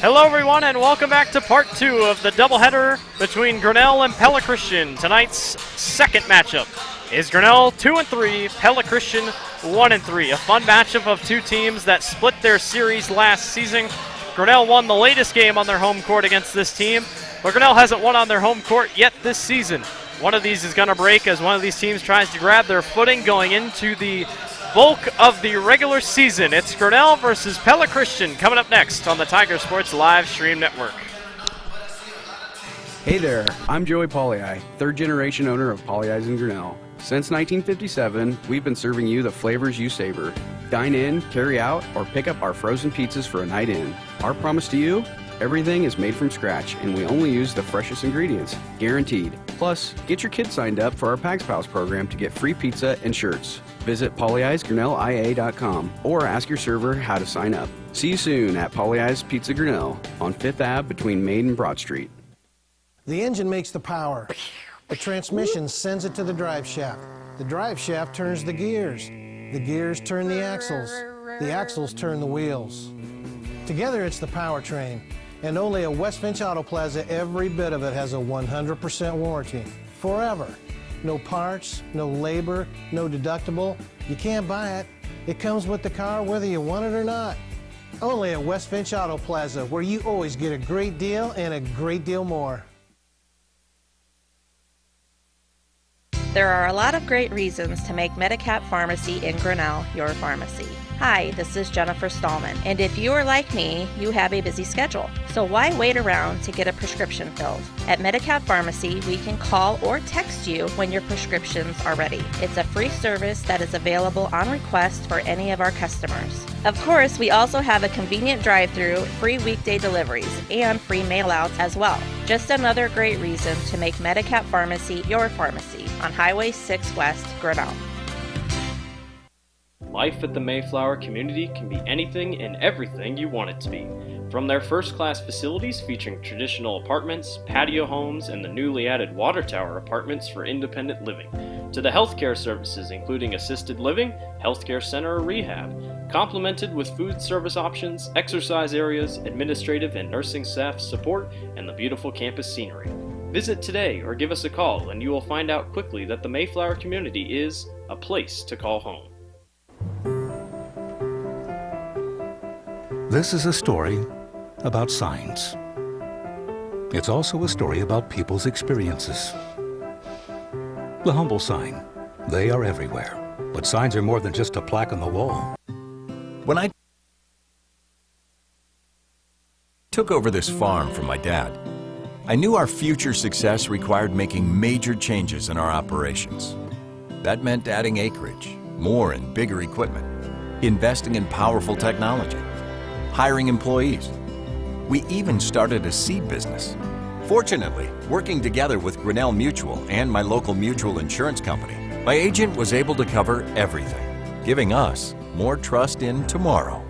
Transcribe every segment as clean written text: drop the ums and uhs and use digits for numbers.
Hello everyone and welcome back to part 2 of the doubleheader between Grinnell and Pella Christian. Tonight's second matchup is Grinnell 2-3, Pella Christian 1-3. A fun matchup of two teams that split their series last season. Grinnell won the latest game on their home court against this team, but Grinnell hasn't won on their home court yet this season. One of these is going to break as one of these teams tries to grab their footing going into the bulk of the regular season. It's Grinnell versus Pella Christian coming up next on the Tiger Sports Live Stream Network. Hey there, I'm Joey Pollei, third generation owner of Polley's in Grinnell. Since 1957, we've been serving you the flavors you savor. Dine in, carry out, or pick up our frozen pizzas for a night in. Our promise to you? Everything is made from scratch, and we only use the freshest ingredients, guaranteed. Plus, get your kids signed up for our Pags Pals program to get free pizza and shirts. Visit polleisgrinnellia.com or ask your server how to sign up. See you soon at Polley's Pizza Grinnell on 5th Ave between Main and Broad Street. The engine makes the power. The transmission sends it to the drive shaft. The drive shaft turns the gears. The gears turn the axles. The axles turn the wheels. Together it's the powertrain. And only at West Finch Auto Plaza, every bit of it has a 100% warranty. Forever. No parts, no labor, no deductible. You can't buy it. It comes with the car whether you want it or not. Only at West Finch Auto Plaza, where you always get a great deal and a great deal more. There are a lot of great reasons to make Medicap Pharmacy in Grinnell your pharmacy. Hi, this is Jennifer Stallman, and if you are like me, you have a busy schedule. So why wait around to get a prescription filled? At Medicap Pharmacy, we can call or text you when your prescriptions are ready. It's a free service that is available on request for any of our customers. Of course, we also have a convenient drive-thru, free weekday deliveries, and free mail-outs as well. Just another great reason to make Medicap Pharmacy your pharmacy on Highway 6 West, Grinnell. Life at the Mayflower community can be anything and everything you want it to be. From their first-class facilities featuring traditional apartments, patio homes, and the newly added water tower apartments for independent living, to the healthcare services including assisted living, healthcare center, or rehab, complemented with food service options, exercise areas, administrative and nursing staff support, and the beautiful campus scenery. Visit today or give us a call and you will find out quickly that the Mayflower community is a place to call home. This is a story about signs. It's also a story about people's experiences. The humble sign. They are everywhere. But signs are more than just a plaque on the wall. When I took over this farm from my dad, I knew our future success required making major changes in our operations. That meant adding acreage, more and bigger equipment, investing in powerful technology, hiring employees. We even started a seed business. Fortunately, working together with Grinnell Mutual and my local mutual insurance company, my agent was able to cover everything, giving us more trust in tomorrow.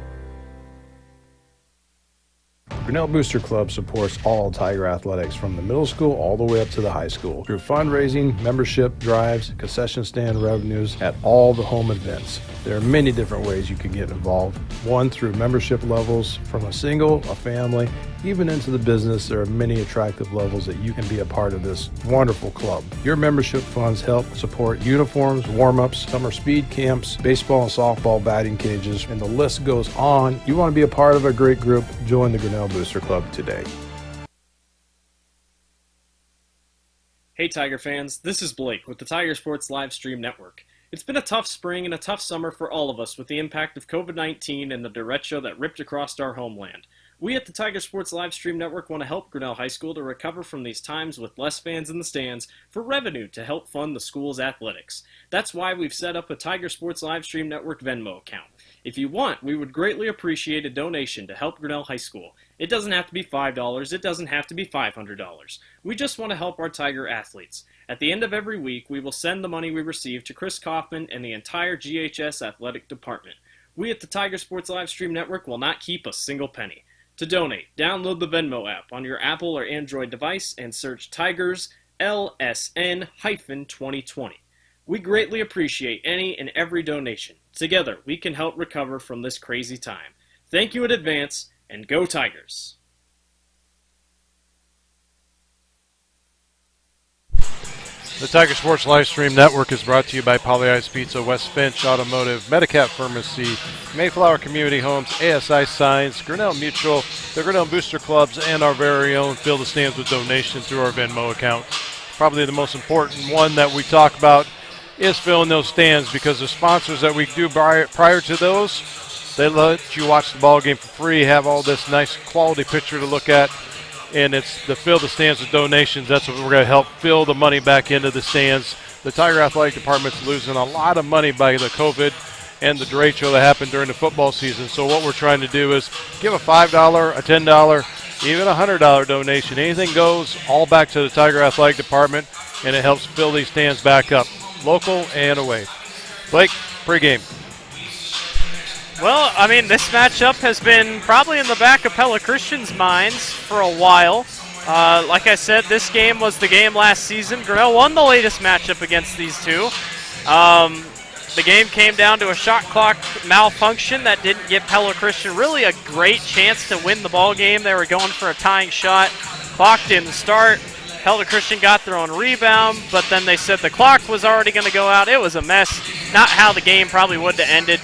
Grinnell Booster Club supports all Tiger athletics from the middle school all the way up to the high school through fundraising, membership drives, concession stand revenues at all the home events. There are many different ways you can get involved. One, through membership levels from a single, a family, even into the business. There are many attractive levels that you can be a part of this wonderful club. Your membership funds help support uniforms, warm-ups, summer speed camps, baseball and softball batting cages, and the list goes on. You want to be a part of a great group? Join the Grinnell Booster Club today. Hey Tiger fans, this is Blake with the Tiger Sports Live Stream Network. It's been a tough spring and a tough summer for all of us with the impact of COVID-19 and the derecho that ripped across our homeland. We at the Tiger Sports Live Stream Network want to help Grinnell High School to recover from these times with less fans in the stands for revenue to help fund the school's athletics. That's why we've set up a Tiger Sports Live Stream Network Venmo account. If you want, we would greatly appreciate a donation to help Grinnell High School. It doesn't have to be $5, it doesn't have to be $500. We just want to help our Tiger athletes. At the end of every week, we will send the money we receive to Chris Kaufman and the entire GHS athletic department. We at the Tiger Sports Live Stream Network will not keep a single penny. To donate, download the Venmo app on your Apple or Android device and search Tigers LSN-2020. We greatly appreciate any and every donation. Together, we can help recover from this crazy time. Thank you in advance, and go Tigers! The Tiger Sports Livestream Network is brought to you by Pollyeyes Pizza, West Finch Automotive, Medicap Pharmacy, Mayflower Community Homes, ASI Signs, Grinnell Mutual, the Grinnell Booster Clubs, and our very own Fill the Stands with donations through our Venmo account. Probably the most important one that we talk about is filling those stands, because the sponsors that we do prior to those, they let you watch the ball game for free, have all this nice quality picture to look at, and it's the Fill the Stands with donations. That's what we're going to help fill the money back into the stands. The Tiger Athletic Department's losing a lot of money by the COVID and the derecho that happened during the football season. So what we're trying to do is give a $5, a $10, even a $100 donation. Anything goes, all back to the Tiger Athletic Department, and it helps fill these stands back up, local and away. Blake, pregame. Well, I mean, this matchup has been probably in the back of Pella Christian's minds for a while. Like I said, this game was the game last season. Grinnell won the latest matchup against these two. The game came down to a shot clock malfunction that didn't give Pella Christian really a great chance to win the ball game. They were going for a tying shot. Clock didn't start. Pella Christian got their own rebound, but then they said the clock was already going to go out. It was a mess. Not how the game probably would have ended.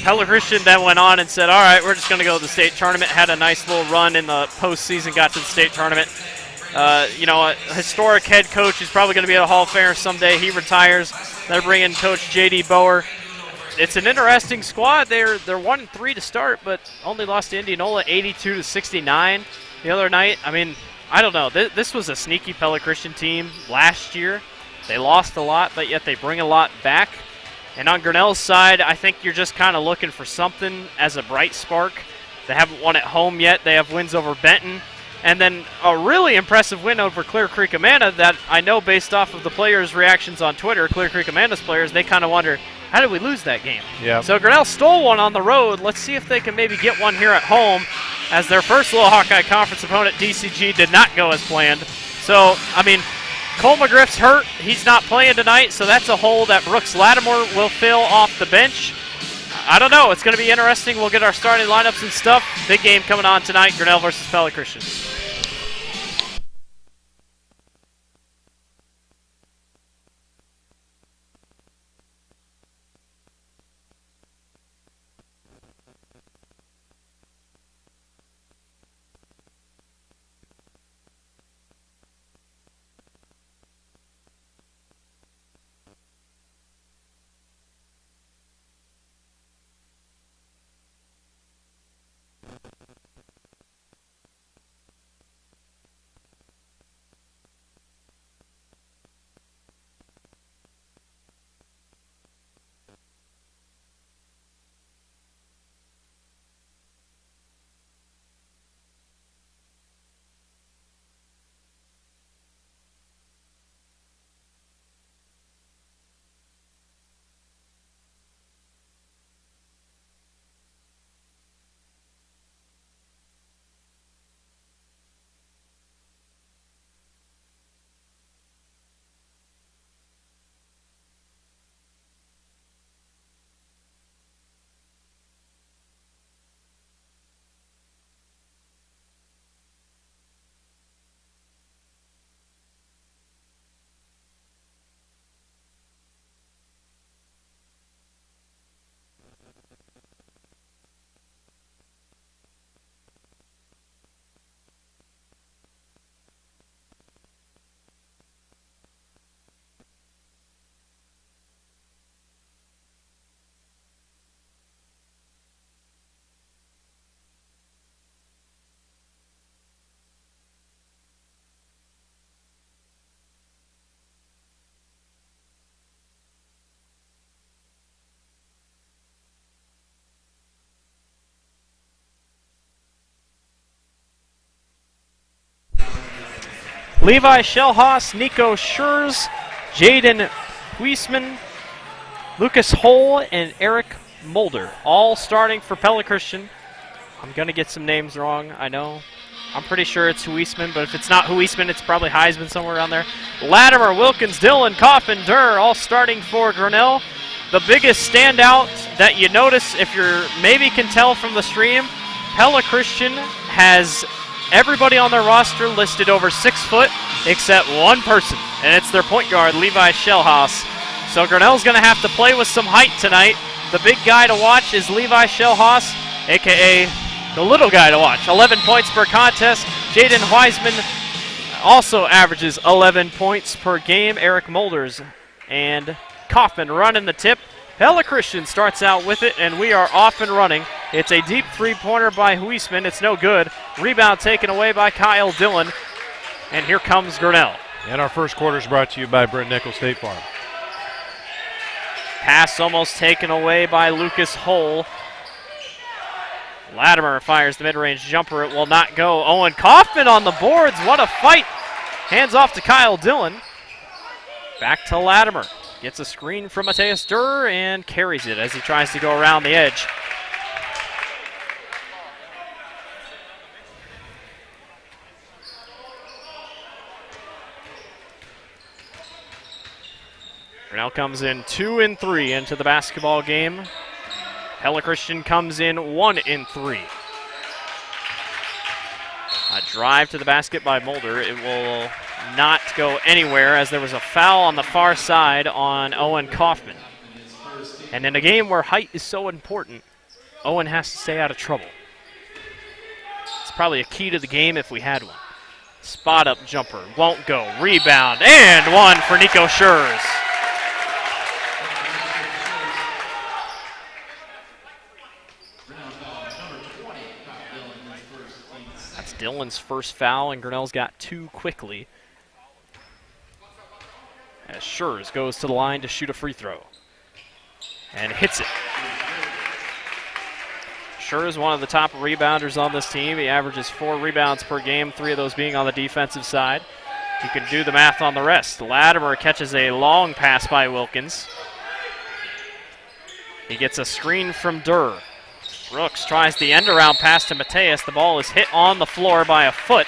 Pella Christian then went on and said, all right, we're just going to go to the state tournament. Had a nice little run in the postseason, got to the state tournament. You know, a historic head coach who's probably going to be at a Hall of Fame someday. He retires. They're bringing Coach J.D. Bower. It's an interesting squad. They're 1-3 to start, but only lost to Indianola 82-69 the other night. I mean, I don't know. This was a sneaky Pella Christian team last year. They lost a lot, but yet they bring a lot back. And on Grinnell's side, I think you're just kind of looking for something as a bright spark. They haven't won at home yet. They have wins over Benton. And then a really impressive win over Clear Creek Amana that I know based off of the players' reactions on Twitter, Clear Creek Amana's players, they kind of wonder, how did we lose that game? Yeah. So Grinnell stole one on the road. Let's see if they can maybe get one here at home, as their first Little Hawkeye Conference opponent, DCG, did not go as planned. So, I mean, Cole McGriff's hurt. He's not playing tonight, so that's a hole that Brooks Lattimore will fill off the bench. I don't know. It's going to be interesting. We'll get our starting lineups and stuff. Big game coming on tonight, Grinnell versus Pella Christian. Levi Shellhaus, Nico Schurz, Jaden Huisman, Lucas Hole, and Eric Mulder, all starting for Pella Christian. I'm going to get some names wrong, I know. I'm pretty sure it's Huisman, but if it's not Huisman, it's probably Heisman somewhere around there. Latimer, Wilkins, Dillon, Coffin, Durr, all starting for Grinnell. The biggest standout that you notice, if you're maybe can tell from the stream, Pella Christian has everybody on their roster listed over 6 foot except one person, and it's their point guard, Levi Schellhaus. So Grinnell's going to have to play with some height tonight. The big guy to watch is Levi Schellhaus, a.k.a. the little guy to watch. 11 points per contest. Jaden Wiseman also averages 11 points per game. Eric Molders and Kaufman running the tip. Pella Christian starts out with it, and we are off and running. It's a deep three-pointer by Huisman. It's no good. Rebound taken away by Kyle Dillon. And here comes Grinnell. And our first quarter is brought to you by Brent Nickel State Farm. Pass almost taken away by Lucas Hull. Latimer fires the mid-range jumper. It will not go. Owen Kaufman on the boards. What a fight. Hands off to Kyle Dillon. Back to Latimer. Gets a screen from Mateus Durr and carries it as he tries to go around the edge. Grinnell comes in 2 and 3 into the basketball game. Pella Christian comes in 1 and 3. A drive to the basket by Mulder. It will not go anywhere as there was a foul on the far side on Owen Kaufman. And in a game where height is so important, Owen has to stay out of trouble. It's probably a key to the game if we had one. Spot up jumper, won't go. Rebound, and one for Nico Schurz. That's Dillon's first foul, and Grinnell's got 2 quickly. As Schurz goes to the line to shoot a free throw. And hits it. Schurz, one of the top rebounders on this team. He averages 4 rebounds per game, 3 of those being on the defensive side. You can do the math on the rest. Latimer catches a long pass by Wilkins. He gets a screen from Durr. Brooks tries the end-around pass to Mateus. The ball is hit on the floor by a foot,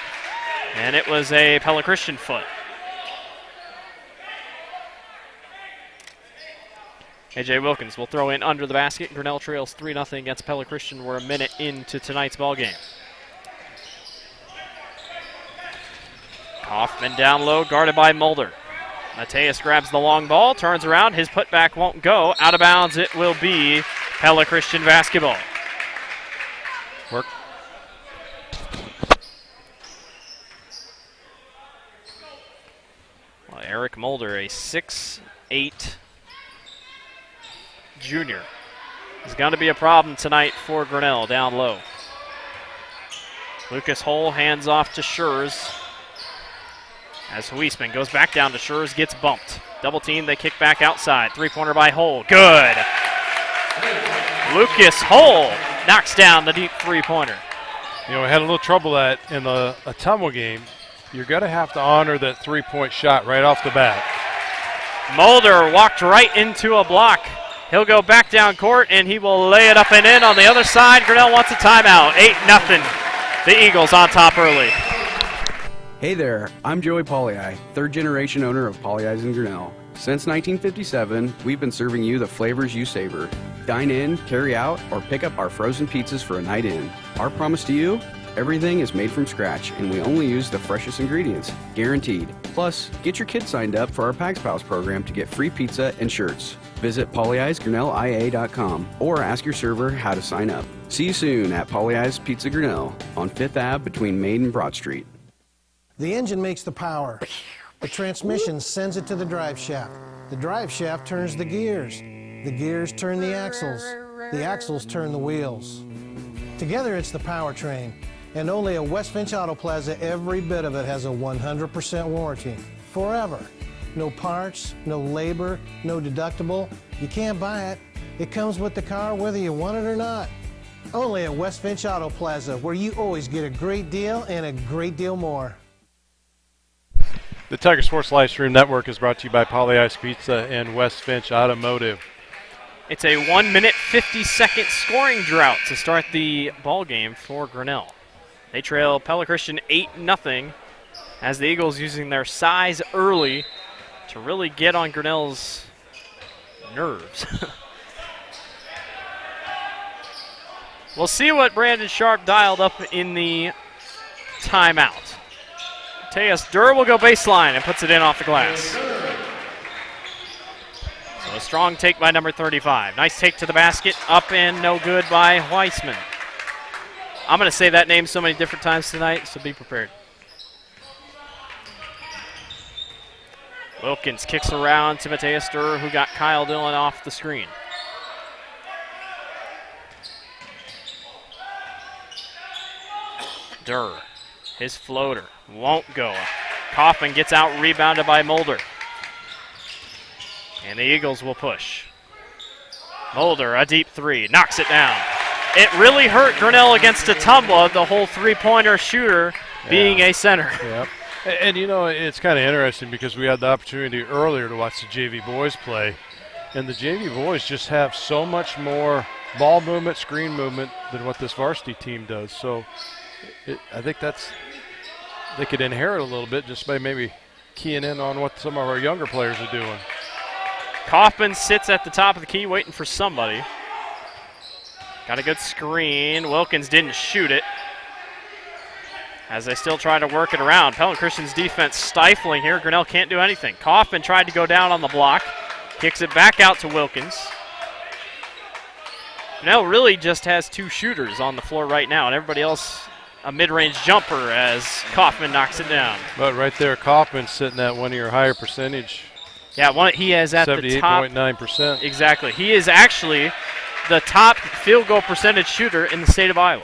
and it was a Pella Christian foot. A.J. Wilkins will throw in under the basket. Grinnell trails 3-0 against Pella Christian. We're a minute into tonight's ball game. Kaufman down low, guarded by Mulder. Mateus grabs the long ball, turns around. His putback won't go. Out of bounds it will be. Pella Christian basketball. Work. Well, Eric Mulder, a 6'8" junior, is going to be a problem tonight for Grinnell down low. Lucas Hull hands off to Schurz. As Huisman goes back down to Schurz, gets bumped. Double team, they kick back outside. 3-pointer by Hull. Good. Lucas Hull knocks down the deep 3-pointer. You know, we had a little trouble in the Ottumwa game. You're going to have to honor that 3-point shot right off the bat. Mulder walked right into a block. He'll go back down court, and he will lay it up and in on the other side. Grinnell wants a timeout. 8-0. The Eagles on top early. Hey there, I'm Joey Pollei, 3rd-generation owner of Polley's in Grinnell. Since 1957, we've been serving you the flavors you savor. Dine in, carry out, or pick up our frozen pizzas for a night in. Our promise to you? Everything is made from scratch, and we only use the freshest ingredients, guaranteed. Plus, get your kids signed up for our Pags Pals program to get free pizza and shirts. Visit polleisgrinnellia.com or ask your server how to sign up. See you soon at Polley's Pizza Grinnell on 5th Ave between Main and Broad Street. The engine makes the power. The transmission sends it to the drive shaft. The drive shaft turns the gears. The gears turn the axles. The axles turn the wheels. Together it's the powertrain. And only at West Finch Auto Plaza, every bit of it has a 100% warranty. Forever. No parts, no labor, no deductible. You can't buy it. It comes with the car whether you want it or not. Only at West Finch Auto Plaza, where you always get a great deal and a great deal more. The Tiger Sports Livestream Network is brought to you by Polley's Pizza and West Finch Automotive. It's a 1-minute, 50-second scoring drought to start the ball game for Grinnell. They trail Pella Christian 8-0 as the Eagles using their size early to really get on Grinnell's nerves. We'll see what Brandon Sharp dialed up in the timeout. Mateus Durr will go baseline and puts it in off the glass. So a strong take by number 35. Nice take to the basket. Up and no good by Weissman. I'm going to say that name so many different times tonight, so be prepared. Wilkins kicks around to Mateus Durr, who got Kyle Dillon off the screen. Durr, his floater, won't go. Kaufman gets out, rebounded by Mulder. And the Eagles will push. Mulder, a deep three, knocks it down. It really hurt Grinnell against Atumwa, the whole three-pointer shooter being a center. Yep. And, you know, it's kind of interesting because we had the opportunity earlier to watch the JV boys play, and the JV boys just have so much more ball movement, screen movement than what this varsity team does. So I think they could inherit a little bit just by maybe keying in on what some of our younger players are doing. Kaufman sits at the top of the key waiting for somebody. Got a good screen. Wilkins didn't shoot it, as they still try to work it around. Pelham Christian's defense stifling here. Grinnell can't do anything. Kaufman tried to go down on the block. Kicks it back out to Wilkins. Grinnell really just has two shooters on the floor right now, and everybody else a mid-range jumper as Kaufman knocks it down. But right there, Kaufman's sitting at one of your higher percentage. Yeah, he is at the top. 78.9%. Exactly. He is actually the top field goal percentage shooter in the state of Iowa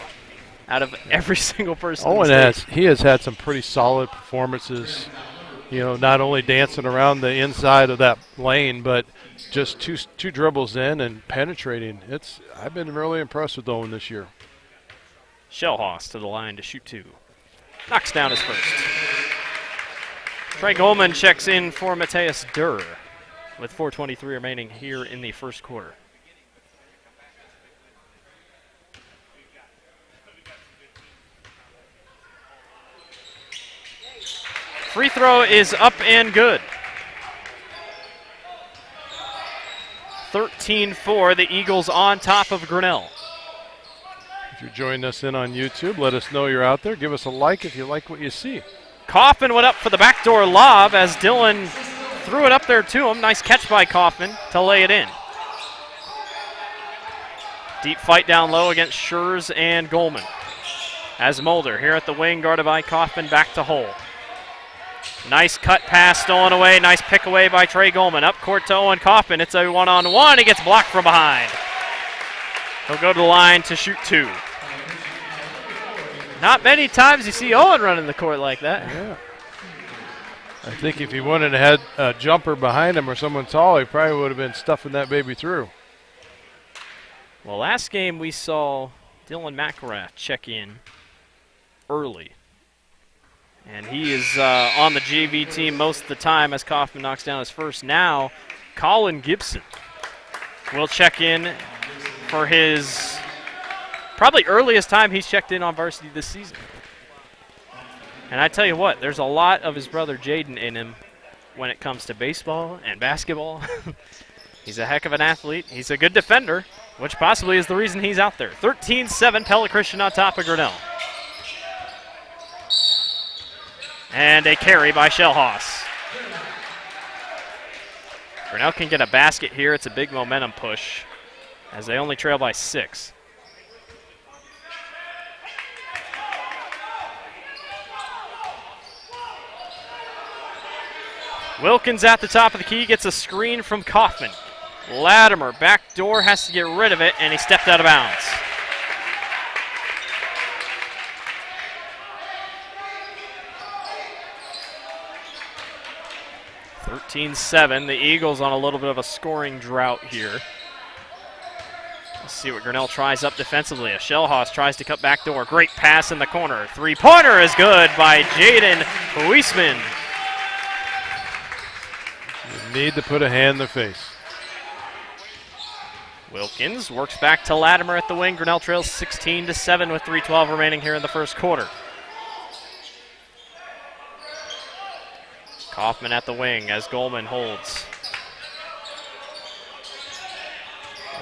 out of every single person. Owen he has had some pretty solid performances, you know, not only dancing around the inside of that lane, but just two dribbles in and penetrating. I've been really impressed with Owen this year. Shellhouse to the line to shoot two. Knocks down his first. Trey Goldman checks in for Mateus Durr with 4:23 remaining here in the first quarter. Free throw is up and good. 13-4, the Eagles on top of Grinnell. If you're joining us in on YouTube, let us know you're out there. Give us a like if you like what you see. Kaufman went up for the backdoor lob as Dillon threw it up there to him. Nice catch by Kaufman to lay it in. Deep fight down low against Schurz and Goldman. As Mulder here at the wing, guarded by Kaufman, back to Hull. Nice cut pass stolen away. Nice pick away by Trey Goldman. Up court to Owen Kaufman. It's a one-on-one. He gets blocked from behind. He'll go to the line to shoot two. Not many times you see Owen running the court like that. Yeah. I think if he wouldn't have had a jumper behind him or someone tall, he probably would have been stuffing that baby through. Well, last game we saw Dylan McElrath check in early. And he is on the JV team most of the time as Kaufman knocks down his first. Now, Colin Gibson will check in for his probably earliest time he's checked in on varsity this season. And I tell you what, there's a lot of his brother Jaden in him when it comes to baseball and basketball. He's a heck of an athlete. He's a good defender, which possibly is the reason he's out there. 13-7, Pella Christian on top of Grinnell. And a carry by Shellhouse. Grinnell can get a basket here. It's a big momentum push as they only trail by 6. Wilkins at the top of the key gets a screen from Kaufman. Latimer, back door, has to get rid of it, and he stepped out of bounds. (13-7). The Eagles on a little bit of a scoring drought here. Let's see what Grinnell tries up defensively. A Shellhouse tries to cut back door. Great pass in the corner. Three-pointer is good by Jaden Weissman. You need to put a hand in the face. Wilkins works back to Latimer at the wing. Grinnell trails 16-7 with 3:12 remaining here in the first quarter. Kaufman at the wing as Goldman holds.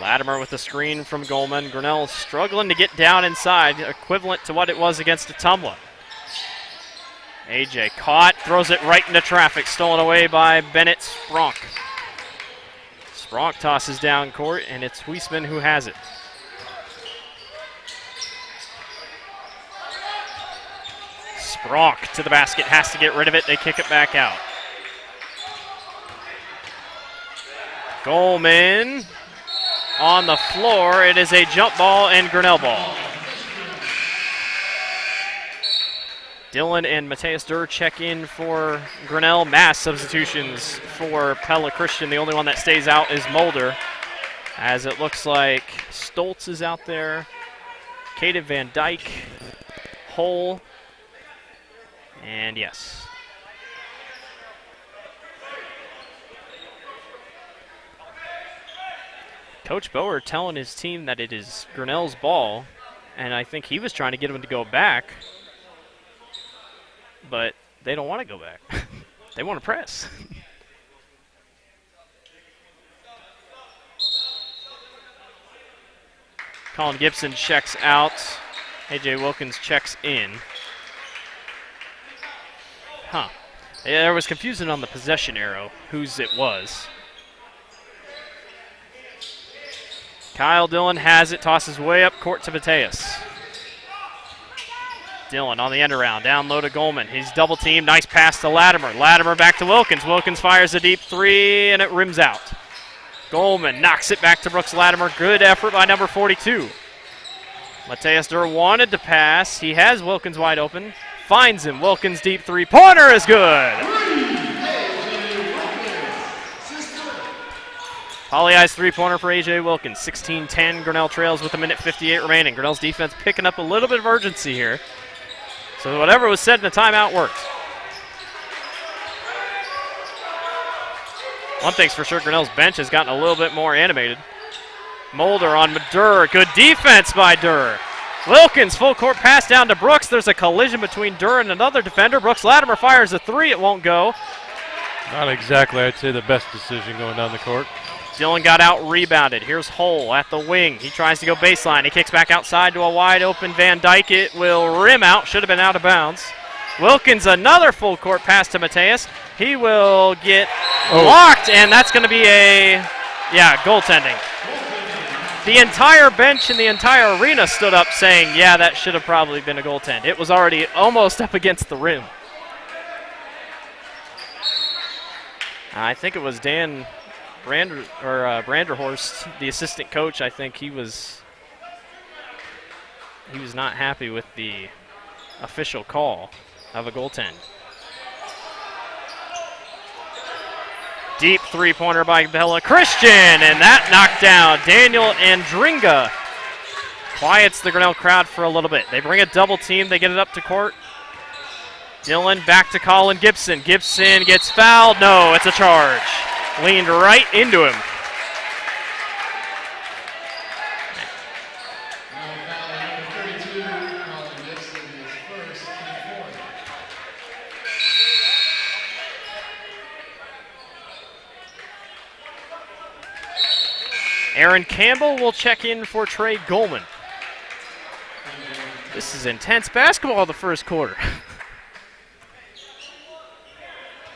Latimer with the screen from Goldman. Grinnell struggling to get down inside, equivalent to what it was against Atumwa. AJ caught, throws it right into traffic, stolen away by Bennett Spronk. Spronk tosses down court, and it's Huisman who has it. Spronk to the basket, has to get rid of it. They kick it back out. Goldman on the floor. It is a jump ball and Grinnell ball. Dylan and Mateus Durr check in for Grinnell. Mass substitutions for Pella Christian. The only one that stays out is Mulder, as it looks like Stoltz is out there, Caden Van Dyke, Hull, and yes. Coach Bower telling his team that it is Grinnell's ball, and I think he was trying to get him to go back, but they don't want to go back. They want to press. Colin Gibson checks out. A.J. Wilkins checks in. Huh. Yeah, there was confusion on the possession arrow, whose it was. Kyle Dillon has it, tosses way up court to Mateus. Dillon on the end around, down low to Goldman. He's double teamed, nice pass to Latimer. Latimer back to Wilkins. Wilkins fires a deep three, and it rims out. Goldman knocks it back to Brooks Latimer. Good effort by number 42. Mateus Durr wanted to pass. He has Wilkins wide open. Finds him. Wilkins deep three-pointer is good. Poly-I's three-pointer for A.J. Wilkins. 16-10. Grinnell trails with 1:58 remaining. Grinnell's defense picking up a little bit of urgency here. So whatever was said in the timeout worked. One thing's for sure, Grinnell's bench has gotten a little bit more animated. Mulder on Durr. Good defense by Durr. Wilkins, full court pass down to Brooks. There's a collision between Durr and another defender. Brooks Latimer fires a three. It won't go. Not exactly, I'd say, the best decision going down the court. Dillon got out rebounded. Here's Hull at the wing. He tries to go baseline. He kicks back outside to a wide open Van Dyke. It will rim out. Should have been out of bounds. Wilkins, another full court pass to Mateus. He will get blocked, and that's going to be goaltending. The entire bench in the entire arena stood up saying, yeah, that should have probably been a goaltend. It was already almost up against the rim. I think it was Dan Branderhorst, the assistant coach. I think he was not happy with the official call of a goaltend. Deep three-pointer by Pella Christian, and that knocked down. Daniel Andringa quiets the Grinnell crowd for a little bit. They bring a double team. They get it up to court. Dillon back to Colin Gibson. Gibson gets fouled. No, it's a charge. Leaned right into him. Aaron Campbell will check in for Trey Goldman. This is intense basketball the first quarter.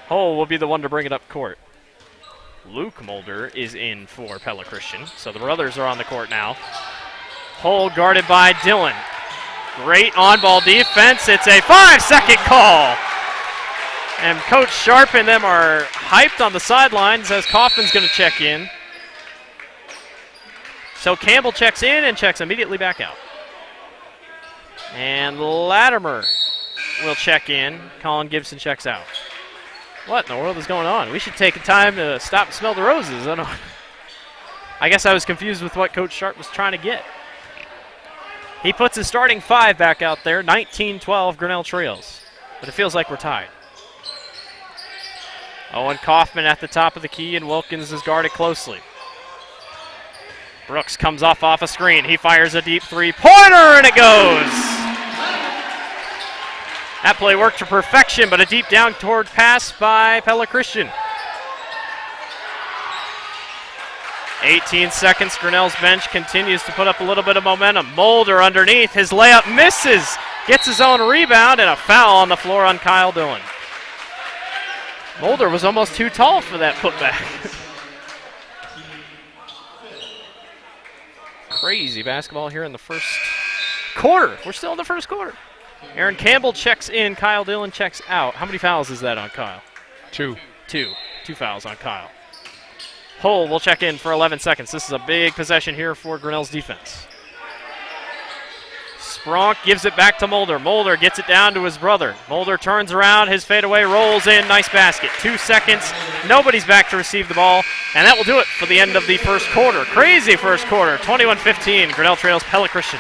Hull will be the one to bring it up court. Luke Mulder is in for Pella Christian, so the brothers are on the court now. Hull guarded by Dillon. Great on-ball defense. It's a 5-second call. And Coach Sharp and them are hyped on the sidelines as Kaufman's going to check in. So Campbell checks in and checks immediately back out. And Latimer will check in. Colin Gibson checks out. What in the world is going on? We should take time to stop and smell the roses. I guess I was confused with what Coach Sharp was trying to get. He puts his starting five back out there. 19-12 Grinnell trails. But it feels like we're tied. Owen Kaufman at the top of the key, and Wilkins is guarded closely. Brooks comes off a screen. He fires a deep three-pointer, and it goes. That play worked to perfection, but a deep down toward pass by Pella Christian. 18 seconds. Grinnell's bench continues to put up a little bit of momentum. Mulder underneath. His layup misses. Gets his own rebound and a foul on the floor on Kyle Dillon. Mulder was almost too tall for that putback. Crazy basketball here in the first quarter. We're still in the first quarter. Aaron Campbell checks in. Kyle Dillon checks out. How many fouls is that on Kyle? Two. Two fouls on Kyle. Hull will check in for 11 seconds. This is a big possession here for Grinnell's defense. Spronk gives it back to Mulder. Mulder gets it down to his brother. Mulder turns around. His fadeaway rolls in. Nice basket. 2 seconds. Nobody's back to receive the ball. And that will do it for the end of the first quarter. Crazy first quarter. 21-15. Grinnell trails Pella Christian.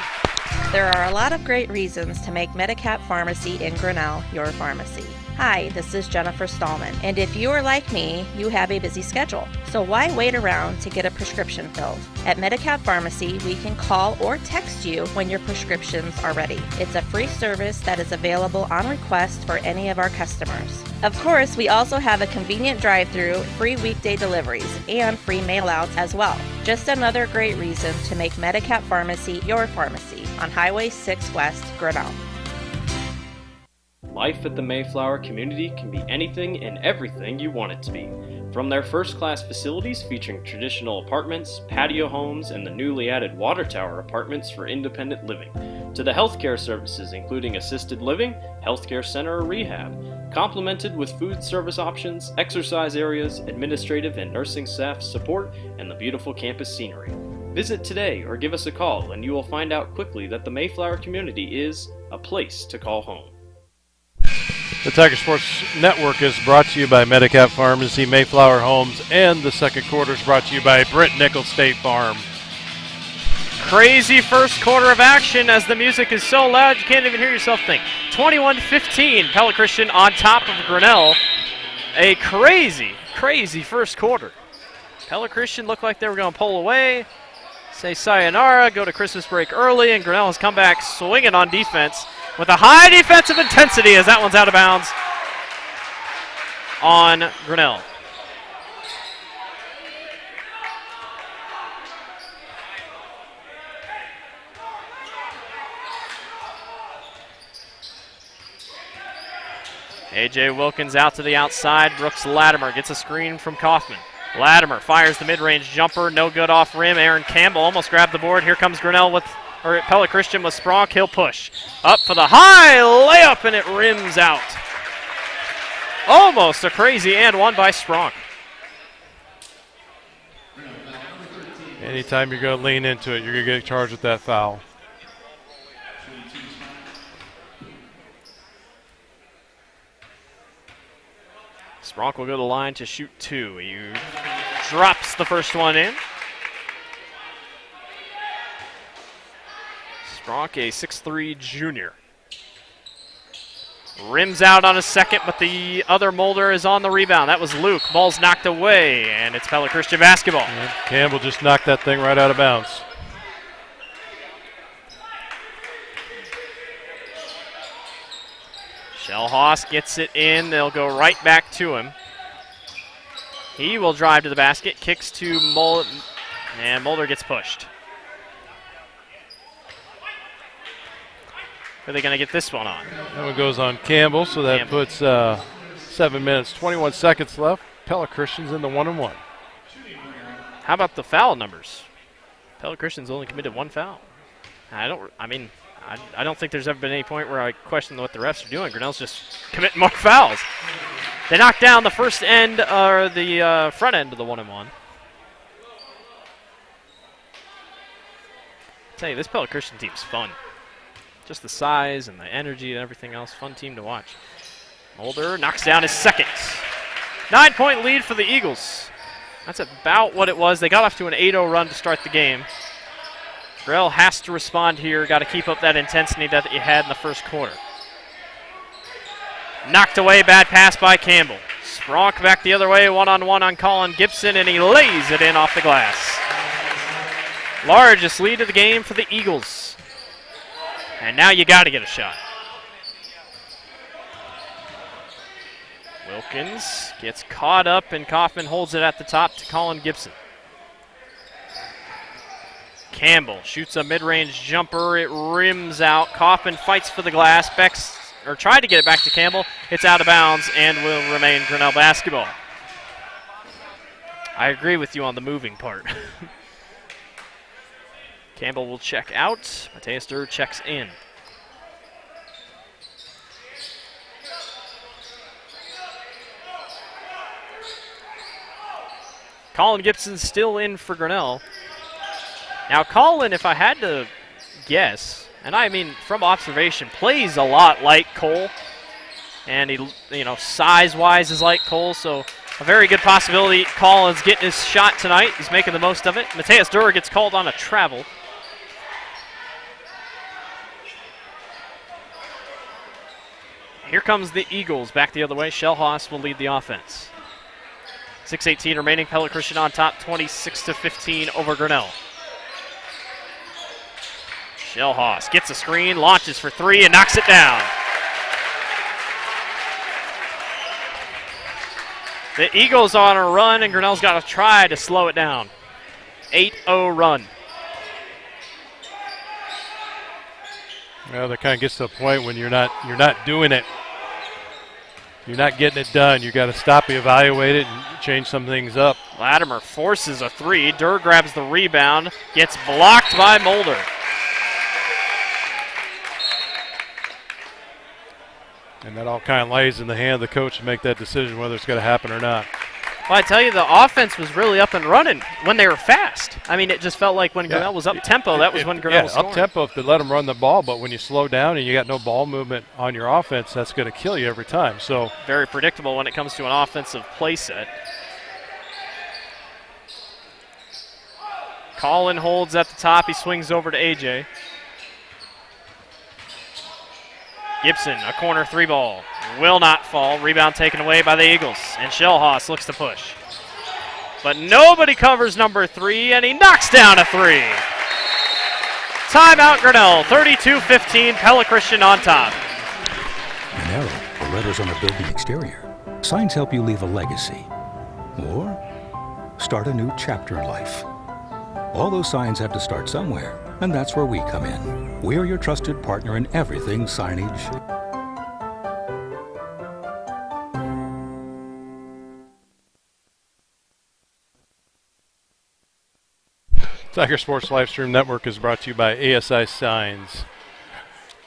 There are a lot of great reasons to make Medicap Pharmacy in Grinnell your pharmacy. Hi, this is Jennifer Stallman, and if you are like me, you have a busy schedule. So why wait around to get a prescription filled? At Medicap Pharmacy, we can call or text you when your prescriptions are ready. It's a free service that is available on request for any of our customers. Of course, we also have a convenient drive-through, free weekday deliveries, and free mail-outs as well. Just another great reason to make Medicap Pharmacy your pharmacy on Highway 6 West, Grinnell. Life at the Mayflower community can be anything and everything you want it to be. From their first-class facilities featuring traditional apartments, patio homes, and the newly added water tower apartments for independent living, to the healthcare services including assisted living, healthcare center or rehab, complemented with food service options, exercise areas, administrative and nursing staff support, and the beautiful campus scenery. Visit today or give us a call and you will find out quickly that the Mayflower community is a place to call home. The Tiger Sports Network is brought to you by Medicap Pharmacy, Mayflower Homes, and the second quarter is brought to you by Britt Nickel State Farm. Crazy first quarter of action as the music is so loud you can't even hear yourself think. 21-15, Pella Christian on top of Grinnell. A crazy first quarter. Pella Christian looked like they were going to pull away, say sayonara, go to Christmas break early, and Grinnell has come back swinging on defense with a high defensive intensity as that one's out of bounds on Grinnell. A.J. Wilkins out to the outside. Brooks Latimer gets a screen from Kaufman. Latimer fires the mid-range jumper. No good off rim. Aaron Campbell almost grabbed the board. Here comes Grinnell or Pella Christian with Spronk. He'll push. Up for the high layup, and it rims out. Almost a crazy and one by Spronk. Anytime you're going to lean into it, you're going to get charged with that foul. Spronk will go to the line to shoot two. He drops the first one in. Spronk, a 6'3" junior. Rims out on a second, but the other Mulder is on the rebound. That was Luke. Ball's knocked away, and it's Pella Christian basketball. And Campbell just knocked that thing right out of bounds. Shellhouse gets it in. They'll go right back to him. He will drive to the basket, kicks to Mulder, and Mulder gets pushed. Are they going to get this one on? That one goes on Campbell, so that puts 7 minutes, 21 seconds left. Pella Christian's in the 1-and-1. How about the foul numbers? Pella Christian's only committed one foul. I don't think there's ever been any point where I question what the refs are doing. Grinnell's just committing more fouls. They knocked down the first end, or the front end of the 1-and-1. I tell you, this Pella Christian team's fun. Just the size and the energy and everything else. Fun team to watch. Mulder knocks down his second. 9-point lead for the Eagles. That's about what it was. They got off to an 8-0 run to start the game. Grinnell has to respond here. Got to keep up that intensity that you had in the first quarter. Knocked away, bad pass by Campbell. Spronk back the other way, one-on-one on Colin Gibson, and he lays it in off the glass. Largest lead of the game for the Eagles. And now you got to get a shot. Wilkins gets caught up, and Kaufman holds it at the top to Colin Gibson. Campbell shoots a mid-range jumper. It rims out. Kaufman fights for the glass. Tried to get it back to Campbell. It's out of bounds and will remain Grinnell basketball. I agree with you on the moving part. Campbell will check out. Mateus Durr checks in. Colin Gibson still in for Grinnell. Now Colin, if I had to guess, and I mean from observation, plays a lot like Cole. And he, size-wise is like Cole, so a very good possibility Colin's getting his shot tonight. He's making the most of it. Mateus Durr gets called on a travel. Here comes the Eagles back the other way. Shellhaus will lead the offense. 6:18 remaining. Pella Christian on top, 26-15 over Grinnell. Shellhaus gets a screen, launches for three, and knocks it down. The Eagles are on a run, and Grinnell's got to try to slow it down. 8-0 run. Well, that kind of gets to a point when you're not doing it. You're not getting it done. You got to stop, evaluate it, and change some things up. Latimer forces a three. Durr grabs the rebound, gets blocked by Mulder. And that all kind of lays in the hand of the coach to make that decision whether it's going to happen or not. Well, I tell you, the offense was really up and running when they were fast. I mean, it just felt like when Grinnell was up-tempo, that was when Grinnell was scoring. Up-tempo if they let them run the ball, but when you slow down and you got no ball movement on your offense, that's going to kill you every time. So very predictable when it comes to an offensive play set. Colin holds at the top. He swings over to AJ. Gibson, a corner three ball. Will not fall. Rebound taken away by the Eagles. And Shellhaus looks to push. But nobody covers number three, and he knocks down a three. Timeout Grinnell, 32-15, Pella Christian on top. An arrow or letters on a building exterior. Signs help you leave a legacy or start a new chapter in life. All those signs have to start somewhere, and that's where we come in. We're your trusted partner in everything signage. Tiger Sports Livestream Network is brought to you by ASI Signs.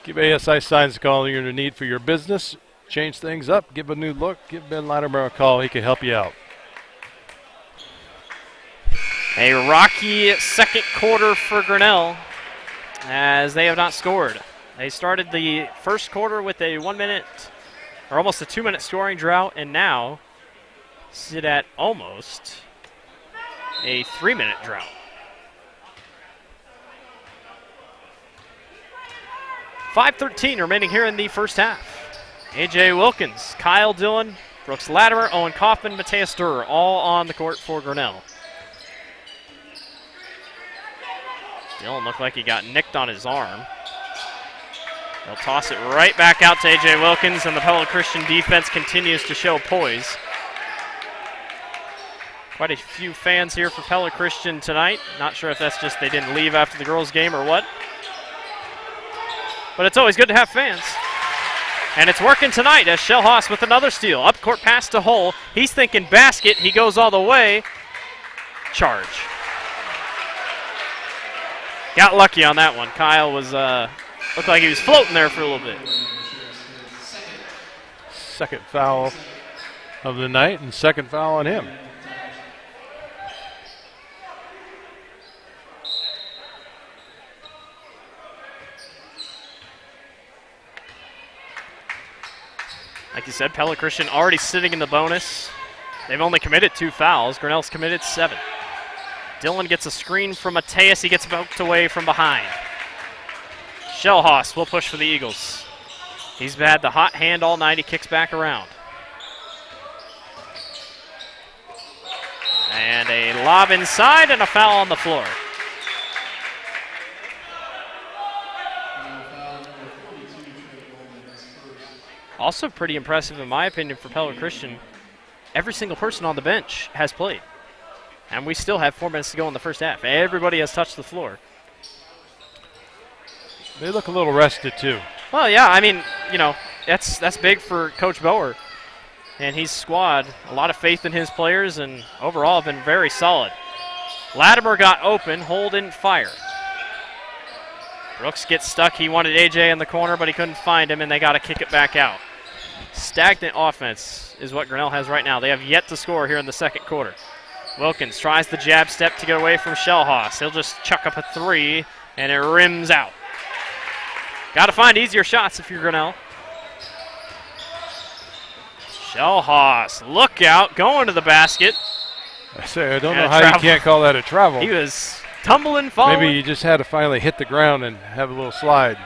Give ASI Signs a call you're in need for your business. Change things up, give a new look, give Ben Latimer a call. He can help you out. A rocky second quarter for Grinnell as they have not scored. They started the first quarter with a 1 minute or almost a 2 minute scoring drought and now sit at almost a 3 minute drought. .5:13 remaining here in the first half. AJ Wilkins, Kyle Dillon, Brooks Latimer, Owen Kaufman, Mateus Durr all on the court for Grinnell. Dillon looked like he got nicked on his arm. They'll toss it right back out to A.J. Wilkins, and the Pella Christian defense continues to show poise. Quite a few fans here for Pella Christian tonight. Not sure if that's just they didn't leave after the girls' game or what. But it's always good to have fans. And it's working tonight as Shellhaus with another steal. Up court pass to Hull. He's thinking basket. He goes all the way. Charge. Got lucky on that one. Kyle was looked like he was floating there for a little bit. Second foul of the night and second foul on him. Like you said, Pella Christian already sitting in the bonus. They've only committed 2 fouls. Grinnell's committed 7. Dillon gets a screen from Mateus. He gets poked away from behind. Shellhaus will push for the Eagles. He's had the hot hand all night. He kicks back around. And a lob inside and a foul on the floor. Also pretty impressive in my opinion for Pella Christian. Every single person on the bench has played. And we still have 4 minutes to go in the first half. Everybody has touched the floor. They look a little rested, too. Well, yeah, I mean, you know, that's big for Coach Bower. And he's squad. A lot of faith in his players, and overall have been very solid. Latimer got open. Hole didn't fire. Brooks gets stuck. He wanted AJ in the corner, but he couldn't find him, and they got to kick it back out. Stagnant offense is what Grinnell has right now. They have yet to score here in the second quarter. Wilkins tries the jab step to get away from Shellhaus. He'll just chuck up a three, and it rims out. Got to find easier shots if you're Grinnell. Shellhaus, look out, going to the basket. I say, I don't know how you can't call that a travel. He was tumbling, falling. Maybe you just had to finally hit the ground and have a little slide.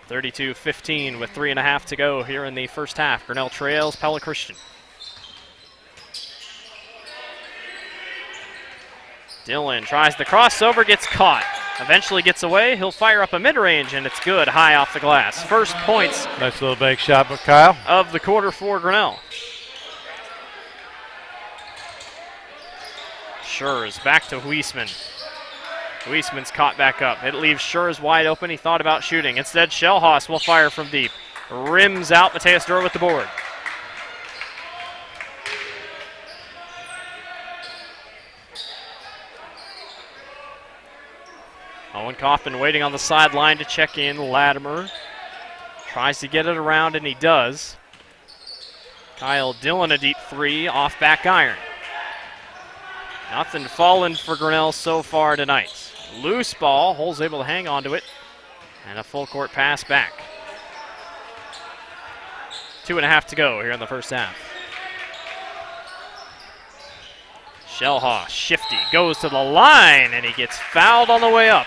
32-15 with 3.5 to go here in the first half. Grinnell trails Pella Christian. Dillon tries the crossover, gets caught. Eventually gets away. He'll fire up a mid-range, and it's good, high off the glass. First points. Nice little bank shot by Kyle. Of the quarter for Grinnell. Schurz back to Huisman. Huisman's caught back up. It leaves Schurz wide open. He thought about shooting. Instead, Shellhaus will fire from deep. Rims out. Mateus Durr with the board. Owen Kaufman waiting on the sideline to check in. Latimer tries to get it around, and he does. Kyle Dillon a deep three off back iron. Nothing falling for Grinnell so far tonight. Loose ball. Hull's able to hang on to it. And a full court pass back. 2.5 to go here in the first half. Shellhaus, shifty, goes to the line, and he gets fouled on the way up.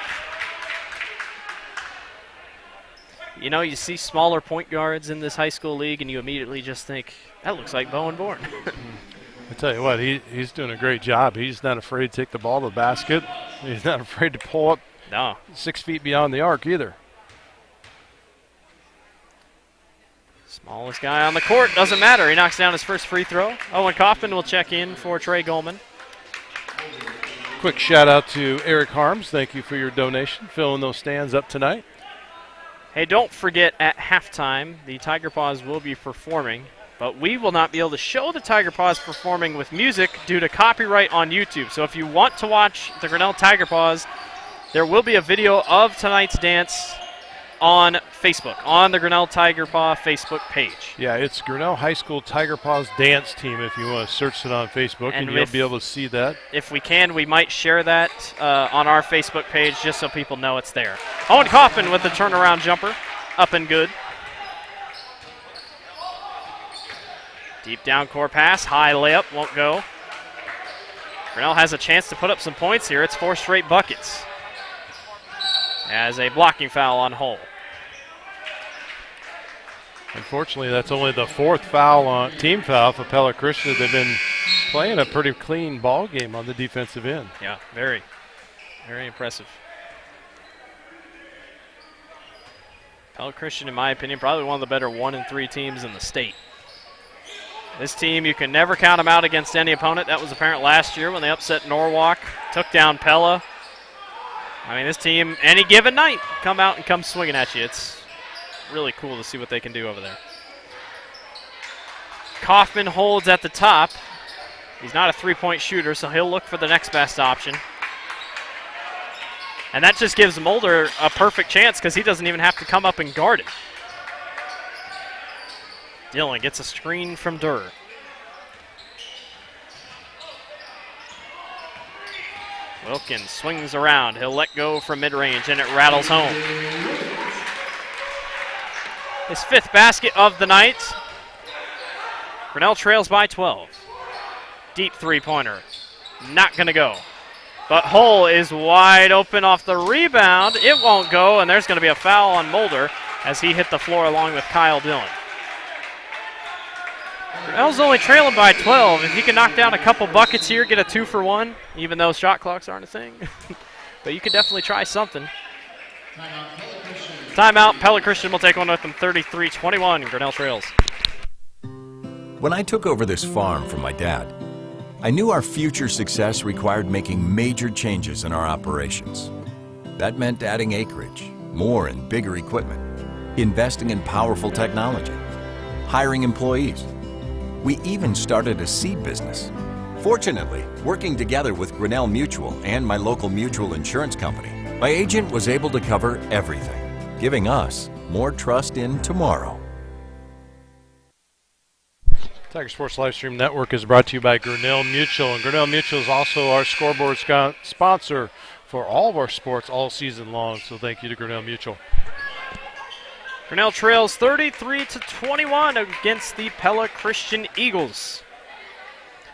You know, you see smaller point guards in this high school league, and you immediately just think, that looks like Bowen Bourne. I tell you what, he's doing a great job. He's not afraid to take the ball to the basket. He's not afraid to pull up 6 feet beyond the arc either. Smallest guy on the court, doesn't matter. He knocks down his first free throw. Owen Kaufman will check in for Trey Goldman. Quick shout out to Eric Harms. Thank you for your donation, filling those stands up tonight. Hey, don't forget at halftime, the Tiger Paws will be performing, but we will not be able to show the Tiger Paws performing with music due to copyright on YouTube. So if you want to watch the Grinnell Tiger Paws, there will be a video of tonight's dance on Facebook, on the Grinnell Tiger Paw Facebook page. Yeah, it's Grinnell High School Tiger Paws Dance Team if you want to search it on Facebook, and you'll be able to see that. If we can, we might share that on our Facebook page just so people know it's there. Owen Kaufman with the turnaround jumper, up and good. Deep down court pass, high layup, won't go. Grinnell has a chance to put up some points here. It's 4 straight buckets. As a blocking foul on Hull. Unfortunately, that's only the 4th team foul for Pella Christian. They've been playing a pretty clean ball game on the defensive end. Yeah, very, very impressive. Pella Christian, in my opinion, probably one of the better 1-3 teams in the state. This team, you can never count them out against any opponent. That was apparent last year when they upset Norwalk, took down Pella. I mean, this team, any given night, come out and come swinging at you. It's really cool to see what they can do over there. Kaufman holds at the top. He's not a three-point shooter, so he'll look for the next best option. And that just gives Mulder a perfect chance because he doesn't even have to come up and guard it. Dillon gets a screen from Durr. Wilkins swings around. He'll let go from mid-range, and it rattles home. His 5th basket of the night. Grinnell trails by 12. Deep three-pointer. Not going to go. But Hull is wide open off the rebound. It won't go, and there's going to be a foul on Mulder as he hit the floor along with Kyle Dillon. Grinnell's only trailing by 12. If he can knock down a couple buckets here, get a 2-for-1, even though shot clocks aren't a thing. But you could definitely try something. Timeout. Pella Christian will take one with them. 33-21. Grinnell trails. When I took over this farm from my dad, I knew our future success required making major changes in our operations. That meant adding acreage, more and bigger equipment, investing in powerful technology, hiring employees. We even started a seed business. Fortunately, working together with Grinnell Mutual and my local mutual insurance company, my agent was able to cover everything, giving us more trust in tomorrow. Tiger Sports Livestream Network is brought to you by Grinnell Mutual, and Grinnell Mutual is also our scoreboard sponsor for all of our sports all season long, so thank you to Grinnell Mutual. Grinnell trails 33-21 against the Pella Christian Eagles.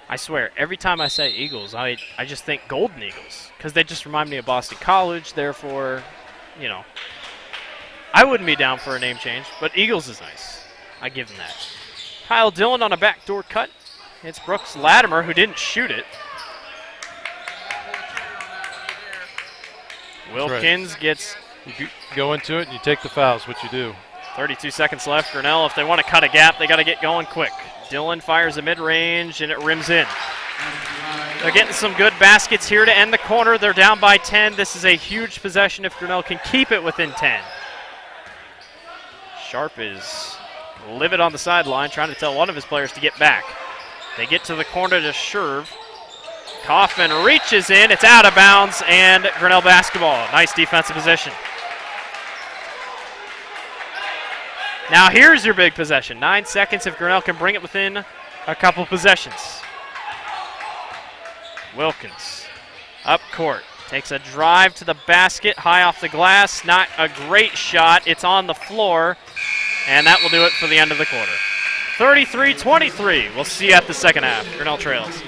I swear, every time I say Eagles, I just think Golden Eagles, because they just remind me of Boston College. Therefore, you know, I wouldn't be down for a name change, but Eagles is nice. I give them that. Kyle Dillon on a backdoor cut. It's Brooks Latimer who didn't shoot it. Wilkins gets... You go into it and you take the fouls, what you do. 32 seconds left. Grinnell, if they want to cut a gap, they got to get going quick. Dillon fires a mid-range, and it rims in. They're getting some good baskets here to end the corner. They're down by 10. This is a huge possession if Grinnell can keep it within 10. Sharp is livid on the sideline, trying to tell one of his players to get back. They get to the corner to Sherv. Kaufman reaches in. It's out of bounds, and Grinnell basketball. Nice defensive position. Now here's your big possession. 9 seconds if Grinnell can bring it within a couple possessions. Wilkins up court. Takes a drive to the basket, high off the glass. Not a great shot. It's on the floor, and that will do it for the end of the quarter. 33-23. We'll see you at the second half. Grinnell trails.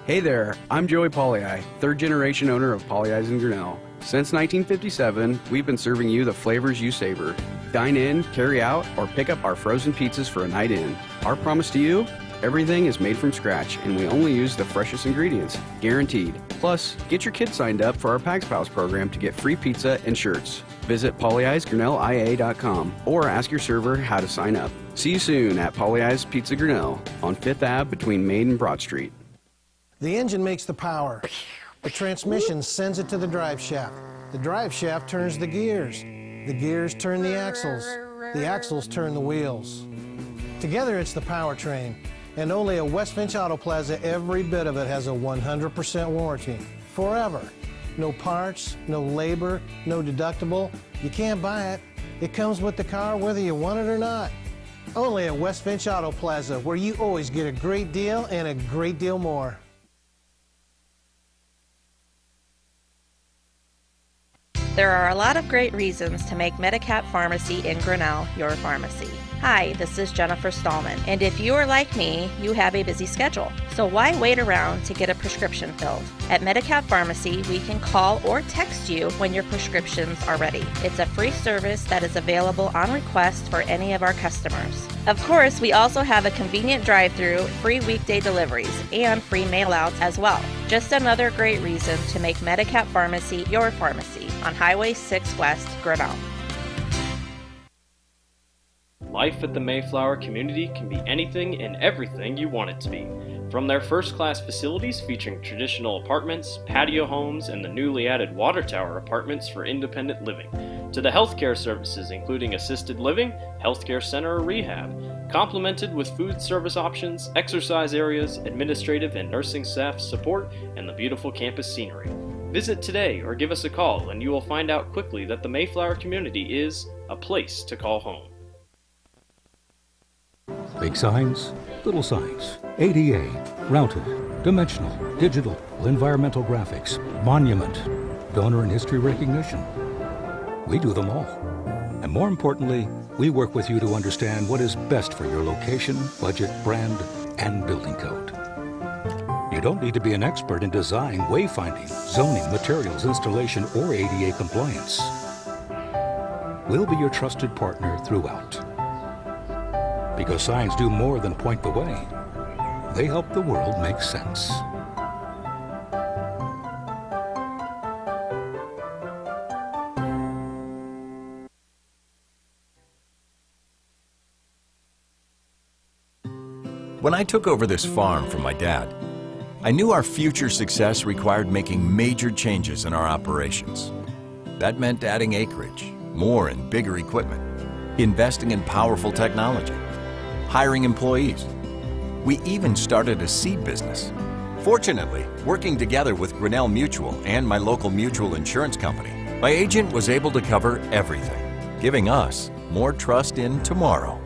Hey there, I'm Joey Pollei, third generation owner of Polley's in Grinnell. Since 1957, we've been serving you the flavors you savor. Dine in, carry out, or pick up our frozen pizzas for a night in. Our promise to you? Everything is made from scratch, and we only use the freshest ingredients, guaranteed. Plus, get your kids signed up for our Pags Pals program to get free pizza and shirts. Visit polleisgrinnellia.com or ask your server how to sign up. See you soon at Polley's Pizza Grinnell on 5th Ave between Main and Broad Street. The engine makes the power. The transmission sends it to the drive shaft. The drive shaft turns the gears. The gears turn the axles. The axles turn the wheels. Together it's the powertrain. And only at West Finch Auto Plaza, every bit of it has a 100% warranty. Forever. No parts, no labor, no deductible. You can't buy it. It comes with the car whether you want it or not. Only at West Finch Auto Plaza, where you always get a great deal and a great deal more. There are a lot of great reasons to make Medicap Pharmacy in Grinnell your pharmacy. Hi, this is Jennifer Stallman, and if you are like me, you have a busy schedule. So why wait around to get a prescription filled? At Medicap Pharmacy, we can call or text you when your prescriptions are ready. It's a free service that is available on request for any of our customers. Of course, we also have a convenient drive-thru, free weekday deliveries, and free mail-outs as well. Just another great reason to make Medicap Pharmacy your pharmacy on Highway 6 West, Grinnell. Life at the Mayflower community can be anything and everything you want it to be. From their first-class facilities featuring traditional apartments, patio homes, and the newly added water tower apartments for independent living, to the healthcare services including assisted living, healthcare center or rehab, complemented with food service options, exercise areas, administrative and nursing staff support, and the beautiful campus scenery. Visit today or give us a call and you will find out quickly that the Mayflower community is a place to call home. Big signs, little signs, ADA, routed, dimensional, digital, environmental graphics, monument, donor and history recognition. We do them all. And more importantly, we work with you to understand what is best for your location, budget, brand, and building code. You don't need to be an expert in design, wayfinding, zoning, materials, installation, or ADA compliance. We'll be your trusted partner throughout. Because signs do more than point the way. They help the world make sense. When I took over this farm from my dad, I knew our future success required making major changes in our operations. That meant adding acreage, more and bigger equipment, investing in powerful technology, hiring employees. We even started a seed business. Fortunately, working together with Grinnell Mutual and my local mutual insurance company, my agent was able to cover everything, giving us more trust in tomorrow.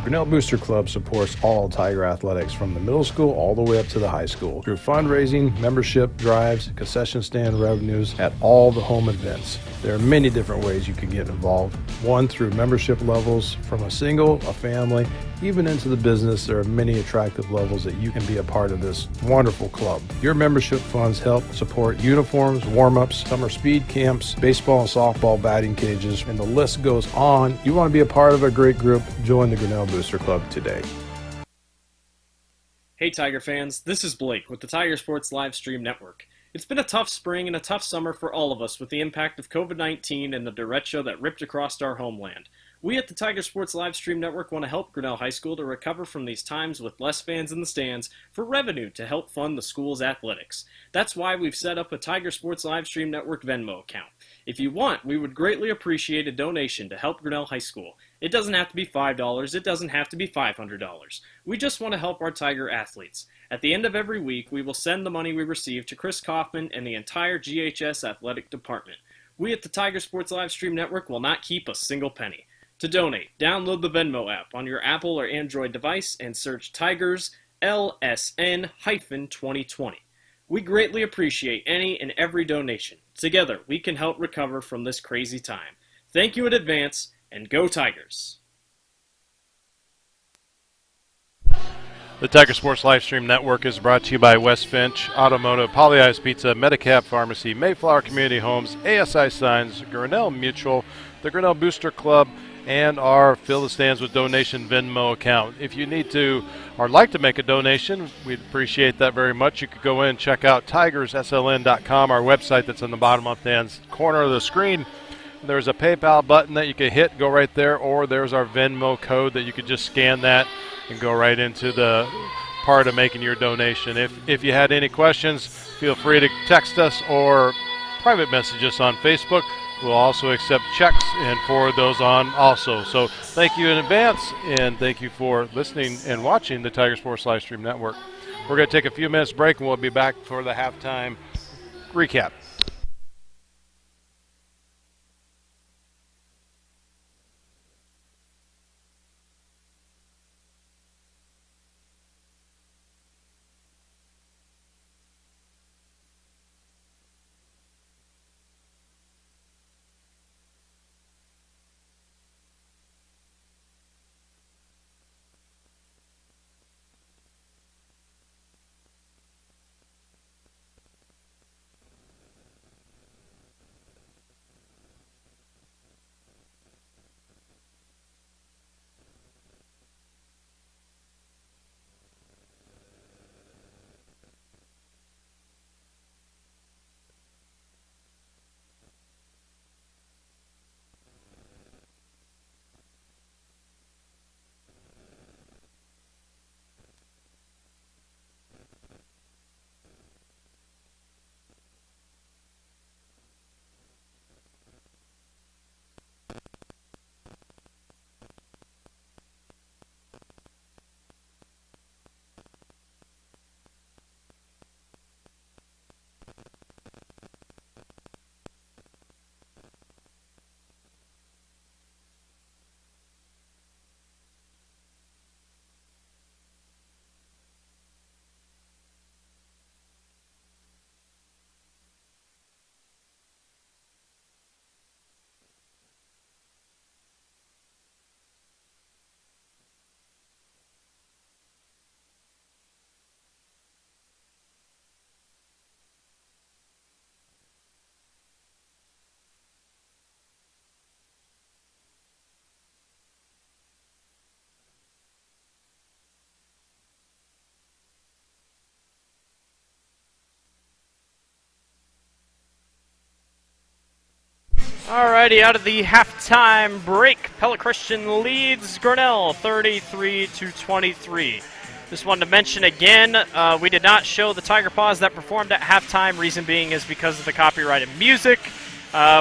Grinnell Booster Club supports all Tiger athletics from the middle school all the way up to the high school through fundraising, membership drives, concession stand revenues at all the home events. There are many different ways you can get involved. One, through membership levels from a single, a family, even into the business. There are many attractive levels that you can be a part of this wonderful club. Your membership funds help support uniforms, warm-ups, summer speed camps, baseball and softball batting cages, and the list goes on. You want to be a part of a great group? Join the Grinnell Booster Club today. Hey Tiger fans, this is Blake with the Tiger Sports Livestream Network. It's been a tough spring and a tough summer for all of us with the impact of COVID-19 and the derecho that ripped across our homeland. We at the Tiger Sports Livestream Network want to help Grinnell High School to recover from these times with less fans in the stands for revenue to help fund the school's athletics. That's why we've set up a Tiger Sports Livestream Network Venmo account. If you want, we would greatly appreciate a donation to help Grinnell High School. It doesn't have to be $5, it doesn't have to be $500. We just want to help our Tiger athletes. At the end of every week, we will send the money we receive to Chris Kaufman and the entire GHS athletic department. We at the Tiger Sports Livestream Network will not keep a single penny. To donate, download the Venmo app on your Apple or Android device and search Tigers LSN-2020. We greatly appreciate any and every donation. Together, we can help recover from this crazy time. Thank you in advance, and go Tigers! The Tiger Sports Livestream Network is brought to you by West Finch Automotive, Pollyeyes Pizza, Medicap Pharmacy, Mayflower Community Homes, ASI Signs, Grinnell Mutual, the Grinnell Booster Club, and our Fill the Stands with Donation Venmo account. If you need to or like to make a donation, we'd appreciate that very much. You could go in and check out tigersln.com, our website that's on the bottom left-hand corner of the screen. There's a PayPal button that you can hit, go right there, or there's our Venmo code that you could just scan that and go right into the part of making your donation. If you had any questions, feel free to text us or private message us on Facebook. We'll also accept checks and forward those on also. So thank you in advance, and thank you for listening and watching the Tiger Sports Livestream Network. We're going to take a few minutes break, and we'll be back for the halftime recap. Alrighty, out of the halftime break, Pella Christian leads Grinnell 33-23. Just wanted to mention again, we did not show the Tiger Paws that performed at halftime. Reason being is because of the copyrighted music.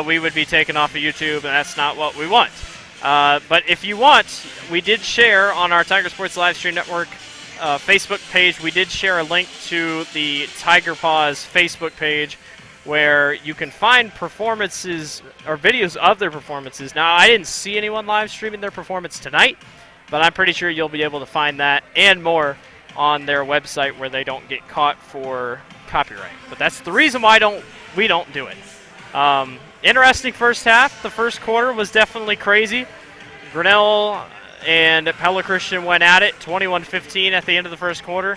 We would be taken off of YouTube, and that's not what we want. But if you want, we did share on our Tiger Sports Livestream Network Facebook page, we did share a link to the Tiger Paws Facebook page where you can find performances or videos of their performances. Now, I didn't see anyone live streaming their performance tonight, but I'm pretty sure you'll be able to find that and more on their website where they don't get caught for copyright. But that's the reason why we don't do it. Interesting first half. The first quarter was definitely crazy. Grinnell and Pella Christian went at it, 21-15 at the end of the first quarter.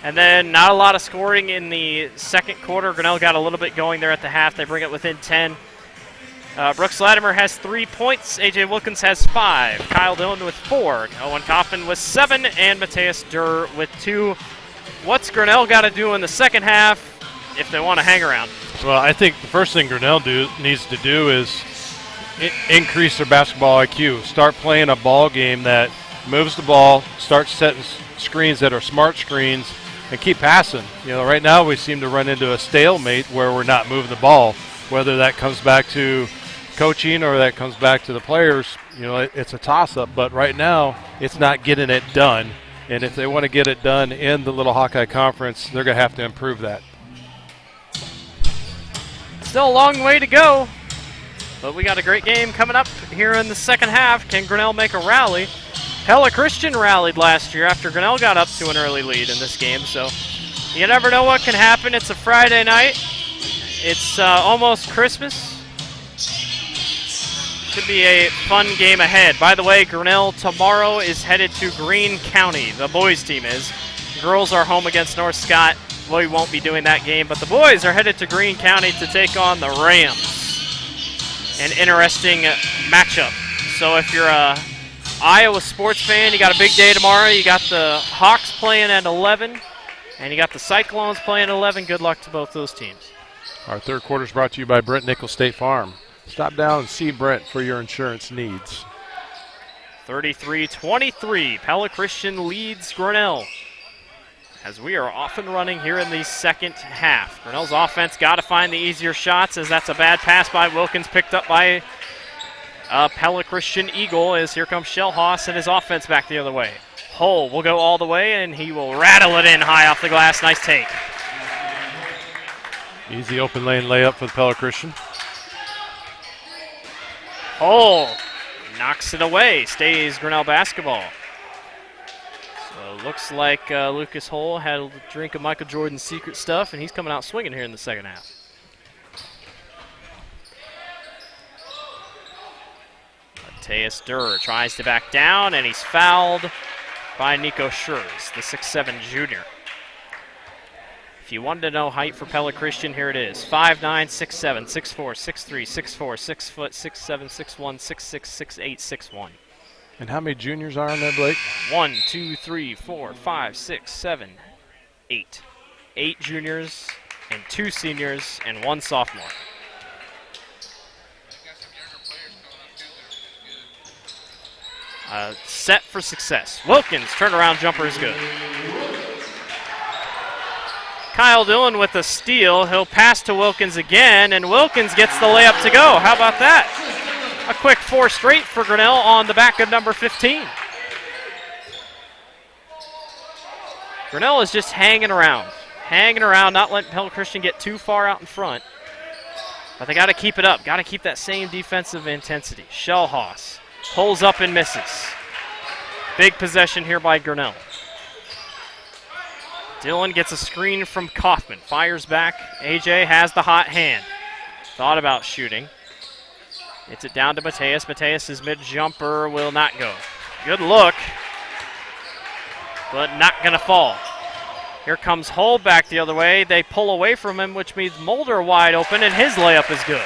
And then not a lot of scoring in the second quarter. Grinnell got a little bit going there at the half. They bring it within 10. Brooks Latimer has 3 points. A.J. Wilkins has 5. Kyle Dillon with 4. Owen Kaufman with 7. And Mateus Durr with 2. What's Grinnell got to do in the second half if they want to hang around? Well, I think the first thing Grinnell needs to do is increase their basketball IQ. Start playing a ball game that moves the ball, start setting screens that are smart screens, and keep passing. You know, right now we seem to run into a stalemate where we're not moving the ball. Whether that comes back to coaching or that comes back to the players, you know, it's a toss-up. But right now it's not getting it done. And if they want to get it done in the Little Hawkeye Conference, they're going to have to improve that. Still a long way to go, but we got a great game coming up here in the second half. Can Grinnell make a rally? Pella Christian rallied last year after Grinnell got up to an early lead in this game, so you never know what can happen. It's a Friday night. It's almost Christmas. Should be a fun game ahead. By the way, Grinnell tomorrow is headed to Greene County. The boys team is. Girls are home against North Scott. We won't be doing that game, but the boys are headed to Greene County to take on the Rams. An interesting matchup. So if you're a Iowa sports fan, you got a big day tomorrow. You got the Hawks playing at 11, and you got the Cyclones playing at 11. Good luck to both those teams. Our third quarter is brought to you by Brent Nickel State Farm. Stop down and see Brent for your insurance needs. 33-23, Pella Christian leads Grinnell as we are off and running here in the second half. Grinnell's offense got to find the easier shots as that's a bad pass by Wilkins, picked up by Pella Christian Eagle as here comes Shellhoss and his offense back the other way. Hull will go all the way and he will rattle it in high off the glass. Nice take. Easy open lane layup for the Pella Christian. Hull knocks it away. Stays Grinnell basketball. So it looks like Lucas Hull had a drink of Michael Jordan's secret stuff and he's coming out swinging here in the second half. Mateus Durr tries to back down, and he's fouled by Nico Schurz, the 6'7 junior. If you wanted to know height for Pella Christian, here it is. 5'9", 6'7", 6'4", 6'3", 6'4", 6 foot, 6'7", 6'1", 6'6", 6'8", 6'1". And how many juniors are on there, Blake? 1, 2, 3, 4, 5, 6, 7, 8. 8 juniors and 2 seniors and 1 sophomore. Set for success. Wilkins, turnaround jumper is good. Kyle Dillon with a steal. He'll pass to Wilkins again, and Wilkins gets the layup to go. How about that? A quick 4 straight for Grinnell on the back of number 15. Grinnell is just hanging around, not letting Pella Christian get too far out in front. But they got to keep it up, got to keep that same defensive intensity. Shellhoss pulls up and misses. Big possession here by Grinnell. Dillon gets a screen from Kaufman, fires back. AJ has the hot hand. Thought about shooting. Gets it down to Mateus. Mateus' mid-jumper will not go. Good look, but not going to fall. Here comes Hull back the other way. They pull away from him, which means Mulder wide open, and his layup is good.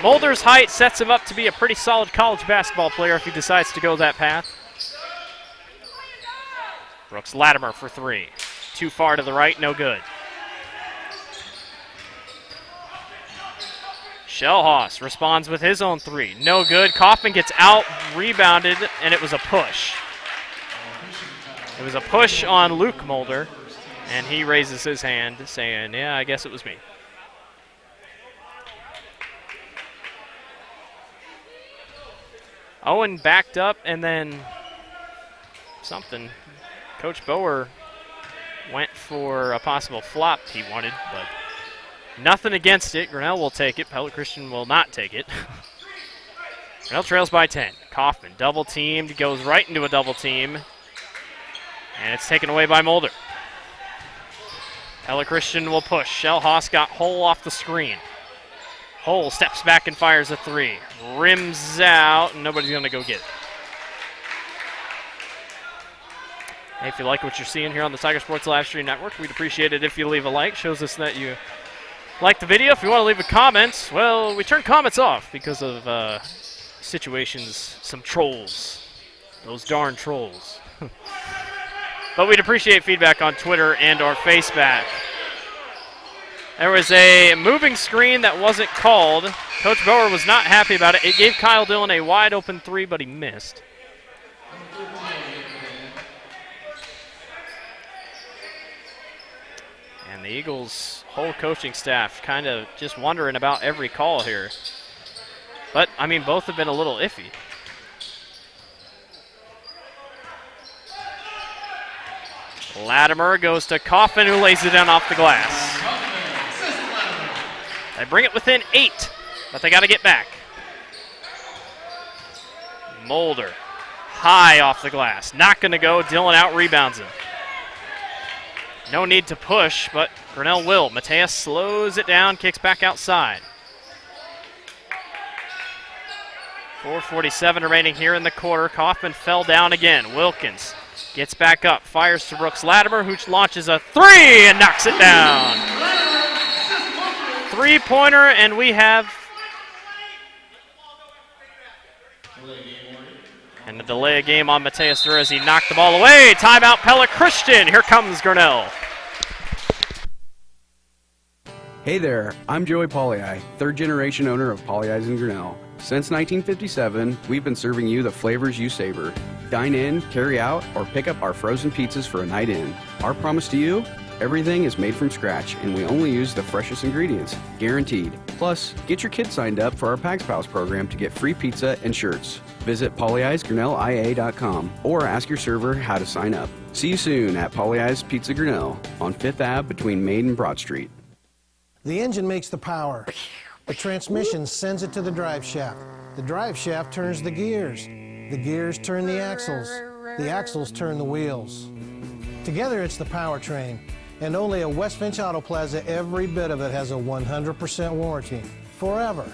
Mulder's height sets him up to be a pretty solid college basketball player if he decides to go that path. Brooks Latimer for 3. Too far to the right, no good. Shellhaus responds with his own three. No good. Kaufman gets out, rebounded, and it was a push. It was a push on Luke Mulder, and he raises his hand saying, yeah, I guess it was me. Owen backed up, and then something. Coach Bower went for a possible flop he wanted, but nothing against it. Grinnell will take it. Pella Christian will not take it. Grinnell trails by 10. Kaufman double teamed, goes right into a double team, and it's taken away by Mulder. Pella Christian will push. Shellhaus got Hull off the screen. Hull steps back and fires a three. Rims out, and nobody's going to go get it. Hey, if you like what you're seeing here on the Tiger Sports Live Stream Network, we'd appreciate it if you leave a like. Shows us that you like the video. If you want to leave a comment, well, we turn comments off because of situations, some trolls. Those darn trolls. But we'd appreciate feedback on Twitter and or Facebook. There was a moving screen that wasn't called. Coach Bower was not happy about it. It gave Kyle Dillon a wide open three, but he missed. And the Eagles' whole coaching staff kind of just wondering about every call here. But, I mean, both have been a little iffy. Latimer goes to Kaufman, who lays it down off the glass. They bring it within 8, but they got to get back. Mulder, high off the glass. Not going to go. Dillon out rebounds him. No need to push, but Grinnell will. Mateus slows it down, kicks back outside. 4:47 remaining here in the quarter. Kaufman fell down again. Wilkins gets back up, fires to Brooks Latimer, who launches a three and knocks it down. Three-pointer, and we have a delay of game on Mateus Durr as he knocked the ball away. Timeout, Pella Christian. Here comes Grinnell. Hey there, I'm Joey Pollei, third-generation owner of Polley's in Grinnell. Since 1957, we've been serving you the flavors you savor. Dine in, carry out, or pick up our frozen pizzas for a night in. Our promise to you? Everything is made from scratch, and we only use the freshest ingredients, guaranteed. Plus, get your kids signed up for our Pags Pals program to get free pizza and shirts. Visit polleisgrinnellia.com or ask your server how to sign up. See you soon at Polley's Pizza Grinnell on 5th Ave between Main and Broad Street. The engine makes the power. The transmission sends it to the drive shaft. The drive shaft turns the gears. The gears turn the axles. The axles turn the wheels. Together it's the powertrain. And only at West Finch Auto Plaza, every bit of it has a 100% warranty. Forever.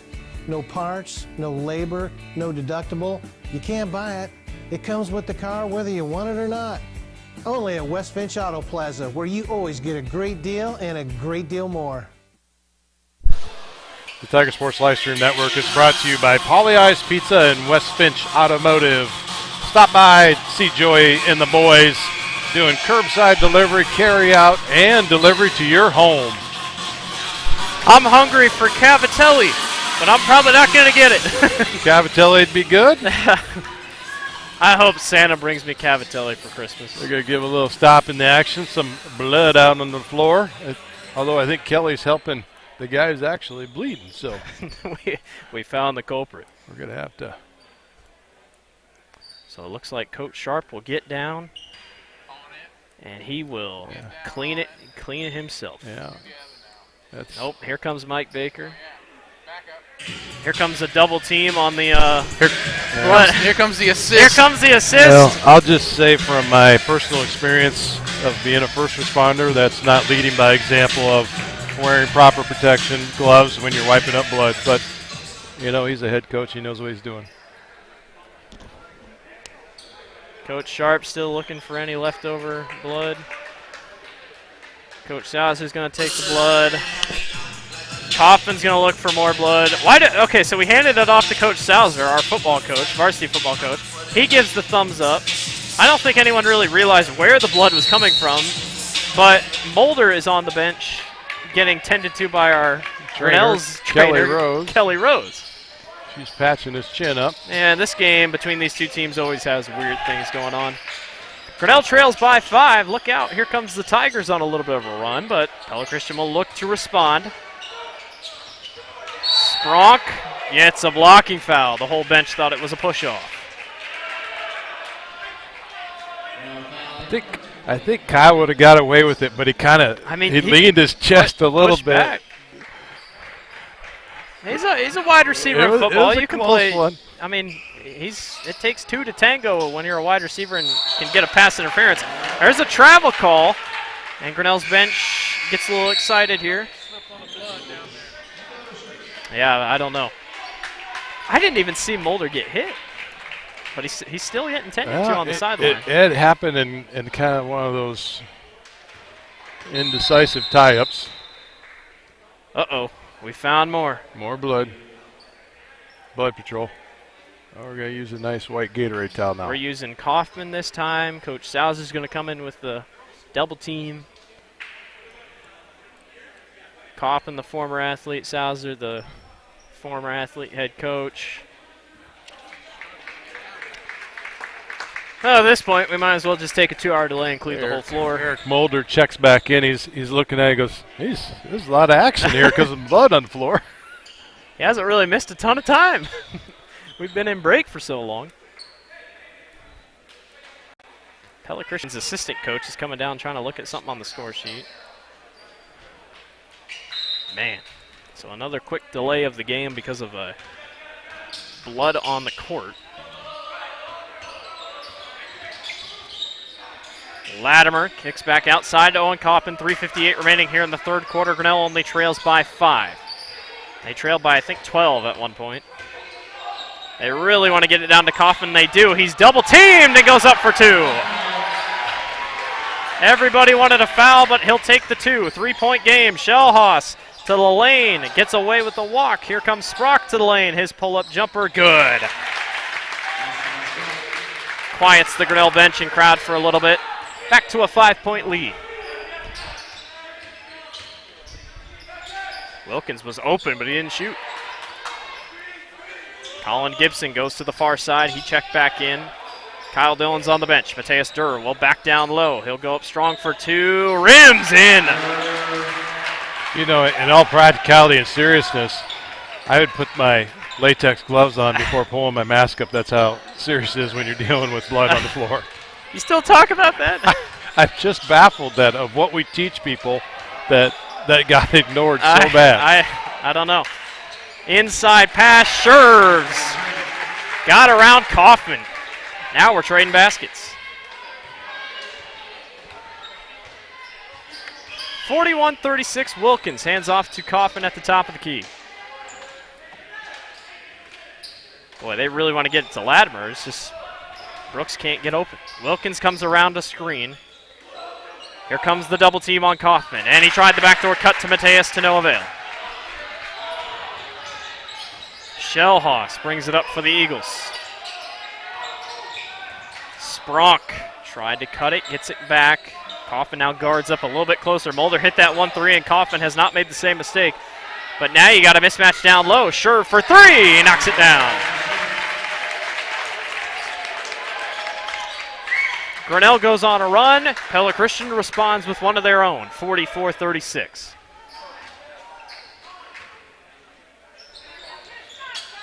No parts, no labor, no deductible. You can't buy it. It comes with the car whether you want it or not. Only at West Finch Auto Plaza, where you always get a great deal and a great deal more. The Tiger Sports Livestream Network is brought to you by Polley's Pizza and West Finch Automotive. Stop by, see Joey and the boys doing curbside delivery, carry out, and delivery to your home. I'm hungry for cavatelli, but I'm probably not going to get it. Cavatelli would be good. I hope Santa brings me cavatelli for Christmas. We're going to give a little stop in the action. Some blood out on the floor. Although I think Kelly's helping the guy who's actually bleeding. So we found the culprit. We're going to have to. So it looks like Coach Sharp will get down. And he will clean it himself. Yeah. Nope, here comes Mike Baker. Here comes a double team on the Here comes the assist. Here comes the assist. Well, I'll just say from my personal experience of being a first responder, that's not leading by example of wearing proper protection, gloves when you're wiping up blood. But, you know, he's a head coach. He knows what he's doing. Coach Sharp still looking for any leftover blood. Coach Salzer's going to take the blood. Kaufman's going to look for more blood. Okay, so we handed it off to Coach Salzer, our football coach, varsity football coach. He gives the thumbs up. I don't think anyone really realized where the blood was coming from, but Mulder is on the bench getting tended to by our Grinnell's Kelly trainer, Rose. Kelly Rose. She's patching his chin up. And this game between these two teams always has weird things going on. Grinnell trails by 5. Look out. Here comes the Tigers on a little bit of a run, but Pella Christian will look to respond. Spronk gets a blocking foul. The whole bench thought it was a push-off. I think Kyle would have got away with it, but he kind of he leaned his chest a little bit. Back. He's a wide receiver in football. You can play. One. I mean, it takes 2 to tango when you're a wide receiver and can get a pass interference. There's a travel call, and Grinnell's bench gets a little excited here. Yeah, I don't know. I didn't even see Mulder get hit, but he's still getting tended to on the sideline. It happened in kind of one of those indecisive tie-ups. Uh-oh. We found more. More blood. Blood patrol. Oh, we're going to use a nice white Gatorade towel now. We're using Kaufman this time. Coach Sows is going to come in with the double team. Kaufman, the former athlete. Souser, the former athlete head coach. Well, at this point, we might as well just take a 2-hour delay and clear the whole floor. Eric Mulder checks back in. He's looking at it and goes, there's a lot of action here because of blood on the floor. He hasn't really missed a ton of time. We've been in break for so long. Pella Christian's assistant coach is coming down trying to look at something on the score sheet. Man. So another quick delay of the game because of blood on the court. Latimer kicks back outside to Owen Kaufman. 3:58 remaining here in the third quarter. Grinnell only trails by 5. They trailed by, I think, 12 at one point. They really want to get it down to Kaufman. They do. He's double-teamed and goes up for 2. Everybody wanted a foul, but he'll take the 2. 3-point game. Shellhaus to the lane. Gets away with the walk. Here comes Sprock to the lane. His pull-up jumper, good. Quiets the Grinnell bench and crowd for a little bit. Back to a 5-point lead. Wilkins was open, but he didn't shoot. Colin Gibson goes to the far side. He checked back in. Kyle Dillon's on the bench. Mateus Durr will back down low. He'll go up strong for 2. Rims in. You know, in all practicality and seriousness, I would put my latex gloves on before pulling my mask up. That's how serious it is when you're dealing with blood on the floor. You still talk about that? I'm just baffled that of what we teach people that got ignored so bad. I don't know. Inside pass, Scherves. Got around Kaufman. Now we're trading baskets. 41-36 Wilkins. Hands off to Kaufman at the top of the key. Boy, they really want to get it to Latimer. It's just Brooks can't get open. Wilkins comes around a screen. Here comes the double team on Kaufman. And he tried the backdoor cut to Mateus to no avail. Shellhaus brings it up for the Eagles. Spronk tried to cut it, gets it back. Kaufman now guards up a little bit closer. Mulder hit that 1-3, and Kaufman has not made the same mistake. But now you got a mismatch down low. Sure for 3, he knocks it down. Grinnell goes on a run. Pella Christian responds with one of their own, 44-36.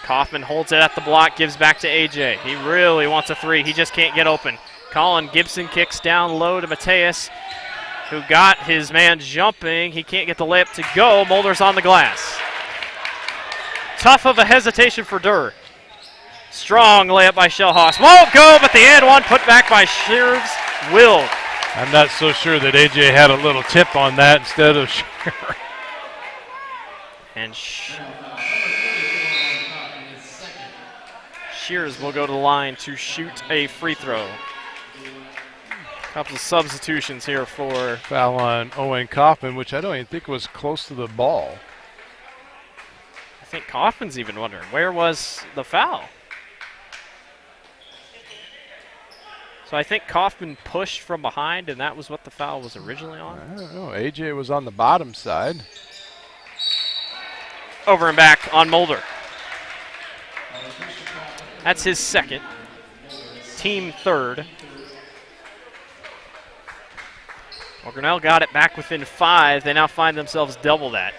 Kaufman holds it at the block, gives back to AJ. He really wants a 3. He just can't get open. Colin Gibson kicks down low to Mateus, who got his man jumping. He can't get the layup to go. Mulder's on the glass. Tough of a hesitation for Durr. Strong layup by Shellhaus. Won't go, but the and one put back by Shears will. I'm not so sure that AJ had a little tip on that instead of Shears. And Shears will go to the line to shoot a free throw. Couple of substitutions here for foul on Owen Kaufman, which I don't even think was close to the ball. I think Kaufman's even wondering, where was the foul? So I think Kaufman pushed from behind, and that was what the foul was originally on? I don't know. AJ was on the bottom side. over and back on Mulder. That's his second. Team third. Well, Grinnell got it back within 5. They now find themselves double that.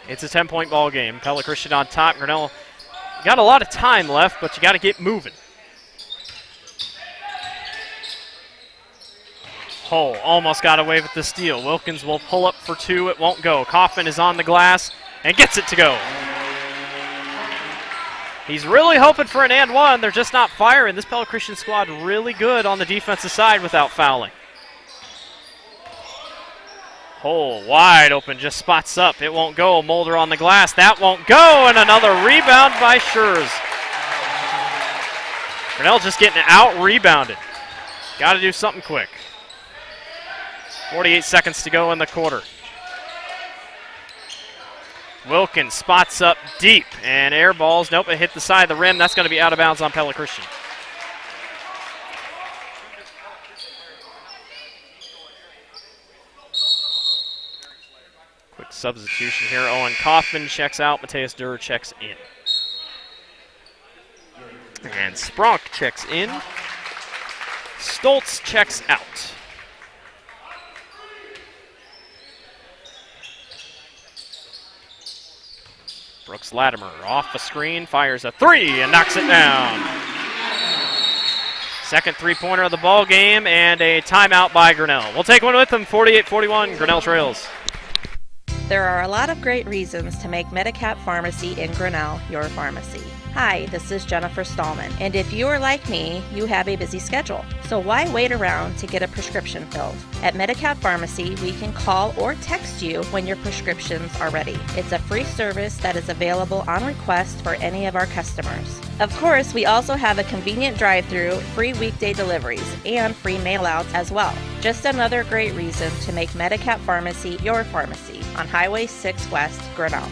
It's a 10-point ball game. Pella Christian on top. Grinnell got a lot of time left, but you got to get moving. Hull almost got away with the steal. Wilkins will pull up for 2. It won't go. Kaufman is on the glass and gets it to go. He's really hoping for an and one. They're just not firing. This Pella Christian squad really good on the defensive side without fouling. Hull wide open, just spots up. It won't go. Mulder on the glass. That won't go. And another rebound by Schurz. Grinnell just getting out-rebounded. Got to do something quick. 48 seconds to go in the quarter. Wilkins spots up deep and air balls. Nope, it hit the side of the rim. That's going to be out of bounds on Pella Christian. Quick substitution here. Owen Kaufman checks out. Mateus Durr checks in. And Spronk checks in. Stoltz checks out. Brooks Latimer off a screen, fires a 3 and knocks it down. Second three-pointer of the ball game and a timeout by Grinnell. We'll take one with them, 48-41, Grinnell trails. There are a lot of great reasons to make Medicap Pharmacy in Grinnell your pharmacy. Hi, this is Jennifer Stallman, and if you are like me, you have a busy schedule. So why wait around to get a prescription filled? At Medicap Pharmacy, we can call or text you when your prescriptions are ready. It's a free service that is available on request for any of our customers. Of course, we also have a convenient drive-through, free weekday deliveries, and free mail-outs as well. Just another great reason to make Medicap Pharmacy your pharmacy on Highway 6 West, Grinnell.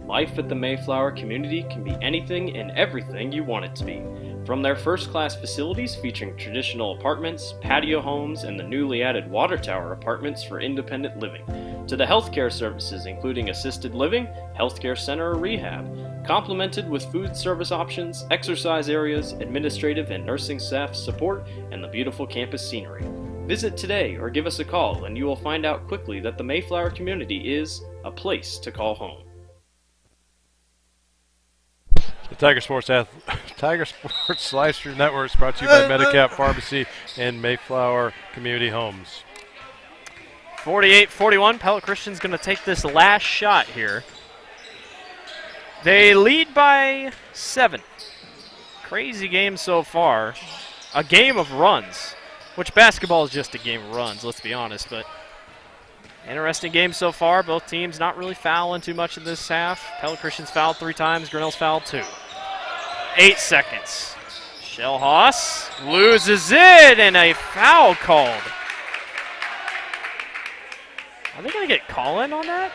Life at the Mayflower community can be anything and everything you want it to be. From their first-class facilities featuring traditional apartments, patio homes, and the newly added water tower apartments for independent living, to the healthcare services including assisted living, healthcare center or rehab, complemented with food service options, exercise areas, administrative and nursing staff support, and the beautiful campus scenery. Visit today or give us a call and you will find out quickly that the Mayflower community is a place to call home. The Tiger Sports Live Stream Network is brought to you by Medicap Pharmacy and Mayflower Community Homes. 48-41, Pella Christian's going to take this last shot here. They lead by 7. Crazy game so far. A game of runs, which basketball is just a game of runs, let's be honest, but interesting game so far. Both teams not really fouling too much in this half. Pella Christian's fouled 3 times, Grinnell's fouled 2. 8 seconds. Shellhaus loses it and a foul called. Are they going to get Collin on that?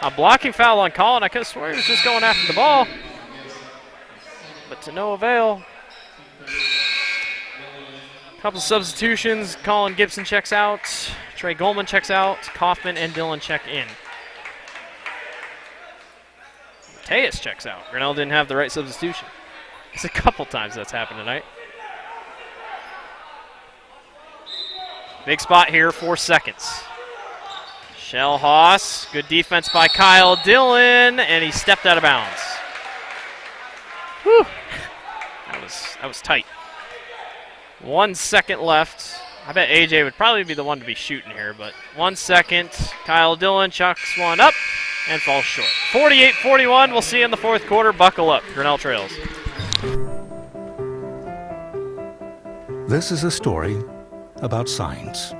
A blocking foul on Collin. I could have sworn he was just going after the ball. But to no avail. Couple substitutions. Colin Gibson checks out. Trey Goldman checks out. Kaufman and Dillon check in. Mateus checks out. Grinnell didn't have the right substitution. It's a couple times that's happened tonight. Big spot here, 4 seconds. Shellhaus, good defense by Kyle Dillon, and he stepped out of bounds. Whew. That was tight. 1 second left. I bet AJ would probably be the one to be shooting here, but 1 second. Kyle Dillon chucks one up and falls short. 48-41, we'll see you in the fourth quarter. Buckle up, Grinnell trails. This is a story about signs.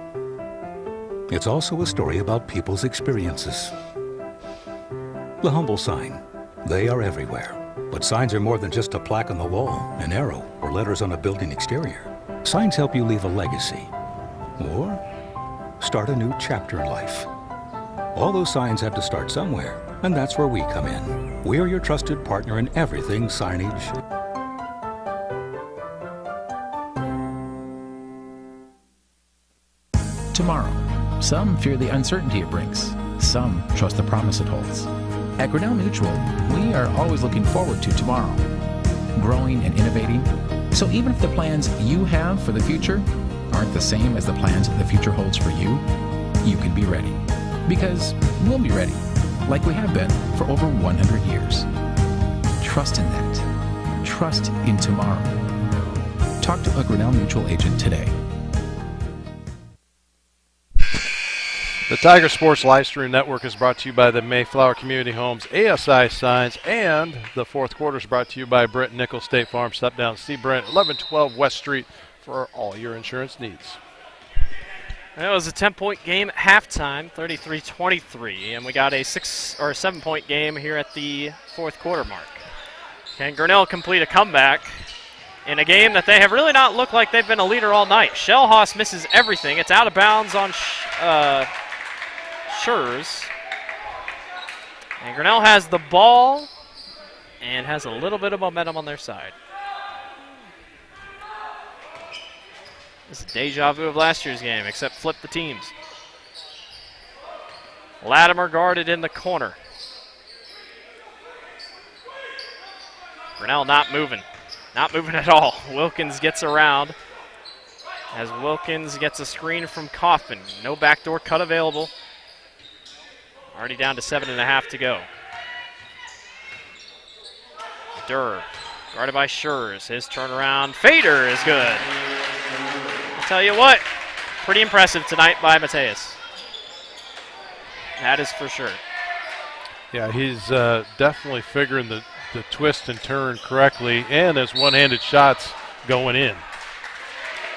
It's also a story about people's experiences. The humble sign. They are everywhere. But signs are more than just a plaque on the wall, an arrow, or letters on a building exterior. Signs help you leave a legacy or start a new chapter in life. All those signs have to start somewhere, and that's where we come in. We're your trusted partner in everything signage. Tomorrow. Some fear the uncertainty it brings. Some trust the promise it holds. At Grinnell Mutual, we are always looking forward to tomorrow, growing and innovating. So even if the plans you have for the future aren't the same as the plans the future holds for you, you can be ready. Because we'll be ready, like we have been for over 100 years. Trust in that. Trust in tomorrow. Talk to a Grinnell Mutual agent today. The Tiger Sports Livestream Network is brought to you by the Mayflower Community Homes, ASI Signs, and the fourth quarter is brought to you by Brent Nickel State Farm. Step down, see Brent, 1112 West Street for all your insurance needs. It was a 10-point game at halftime, 33-23, and we got a 6 or 7-point game here at the fourth quarter mark. Can Grinnell complete a comeback in a game that they have really not looked like they've been a leader all night? Shellhaus misses everything. It's out of bounds on Schurz. And Grinnell has the ball and has a little bit of momentum on their side. This is deja vu of last year's game, except flip the teams. Latimer guarded in the corner. Grinnell not moving. Not moving at all. Wilkins gets around as Wilkins gets a screen from Kaufman. No backdoor cut available. Already down to 7.5 to go. Durr, guarded by Schurz. His turnaround. Fader is good. I'll tell you what, pretty impressive tonight by Mateus. That is for sure. Yeah, he's definitely figuring the twist and turn correctly, and his one-handed shots going in.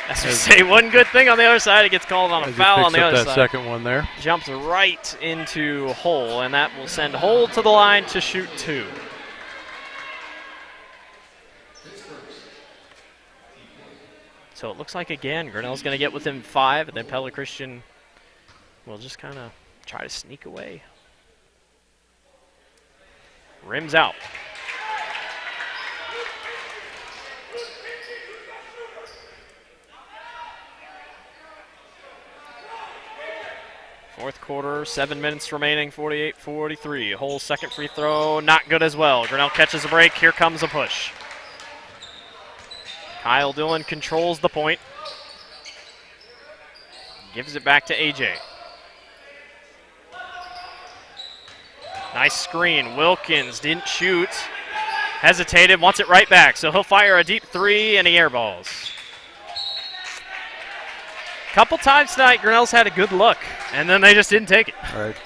As we say, one good thing on the other side, it gets called on a foul on the other side. That second one there. Jumps right into Hull, and that will send Hull to the line to shoot 2. So it looks like, again, Grinnell's going to get within 5, and then Pella Christian will just kind of try to sneak away. Rims out. Fourth quarter, 7 minutes remaining, 48-43. Hull's second free throw, not good as well. Grinnell catches a break. Here comes a push. Kyle Dillon controls the point. Gives it back to AJ. Nice screen. Wilkins didn't shoot. Hesitated, wants it right back. So he'll fire a deep 3 and he airballs. Couple times tonight, Grinnell's had a good look, and then they just didn't take it. All right.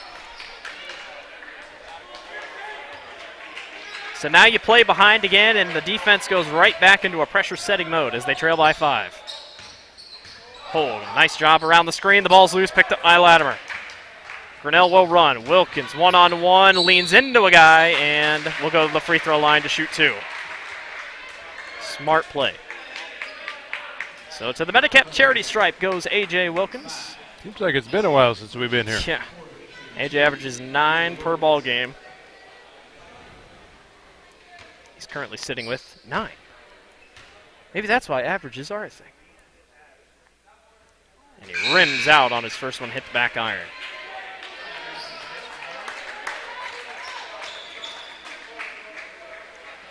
So now you play behind again, and the defense goes right back into a pressure-setting mode as they trail by 5. Hold, nice job around the screen. The ball's loose, picked up by Latimer. Grinnell will run. Wilkins, one-on-one, leans into a guy, and will go to the free throw line to shoot 2. Smart play. So to the Medicap charity stripe goes A.J. Wilkins. Seems like it's been a while since we've been here. Yeah. A.J. averages 9 per ball game. He's currently sitting with 9. Maybe that's why averages are a thing. And he rims out on his first one, hit the back iron.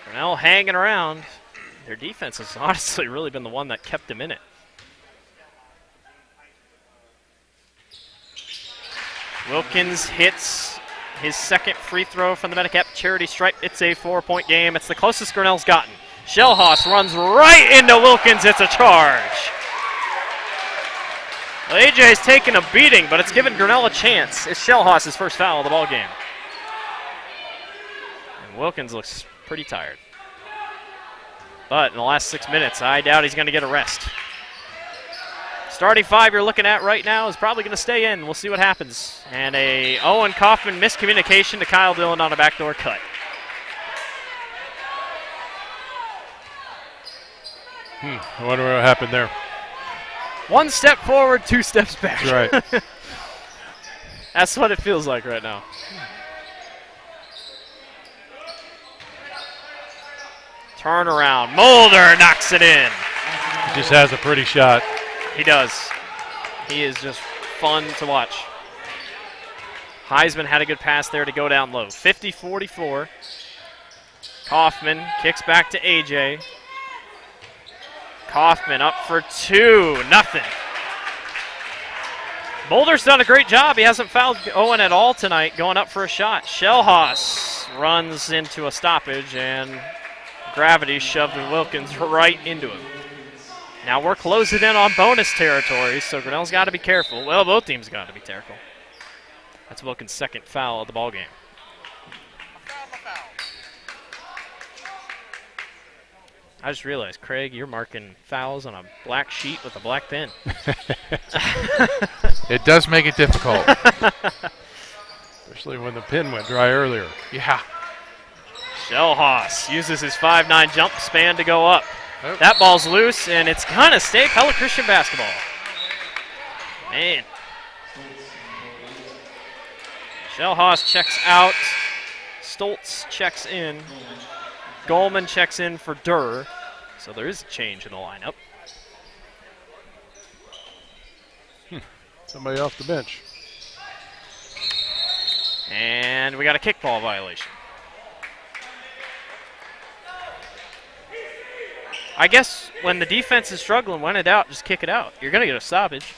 Grinnell hanging around. Their defense has honestly really been the one that kept them in it. Wilkins hits his second free throw from the Medicap charity stripe. It's a 4-point game. It's the closest Grinnell's gotten. Shellhaus runs right into Wilkins. It's a charge. Well, AJ's taken a beating, but it's given Grinnell a chance. It's Shellhaus' first foul of the ball game. And Wilkins looks pretty tired. But in the last 6 minutes, I doubt he's going to get a rest. Starting 5 you're looking at right now is probably going to stay in. We'll see what happens. And a Owen Kaufman miscommunication to Kyle Dillon on a backdoor cut. I wonder what happened there. 1 step forward, 2 steps back. That's right. That's what it feels like right now. Turnaround. Mulder knocks it in. He just has a pretty shot. He does. He is just fun to watch. Heisman had a good pass there to go down low. 50-44. Kaufman kicks back to AJ. Kaufman up for 2, nothing. Boulder's done a great job. He hasn't fouled Owen at all tonight, going up for a shot. Shellhaus runs into a stoppage, and gravity shoved Wilkins right into him. Now we're closing in on bonus territory, so Grinnell's got to be careful. Well, both teams got to be careful. That's Wilkins' second foul of the ball game. I just realized, Craig, you're marking fouls on a black sheet with a black pen. It does make it difficult. Especially when the pen went dry earlier. Yeah. Shellhaus uses his 5'9" jump span to go up. Oh. That ball's loose, and it's going to stay Pella Christian basketball. Man. Shellhaus checks out. Stoltz checks in. Goldman checks in for Durr. So there is a change in the lineup. Somebody off the bench. And we got a kickball violation. I guess when the defense is struggling, when in doubt, just kick it out. You're going to get a stoppage.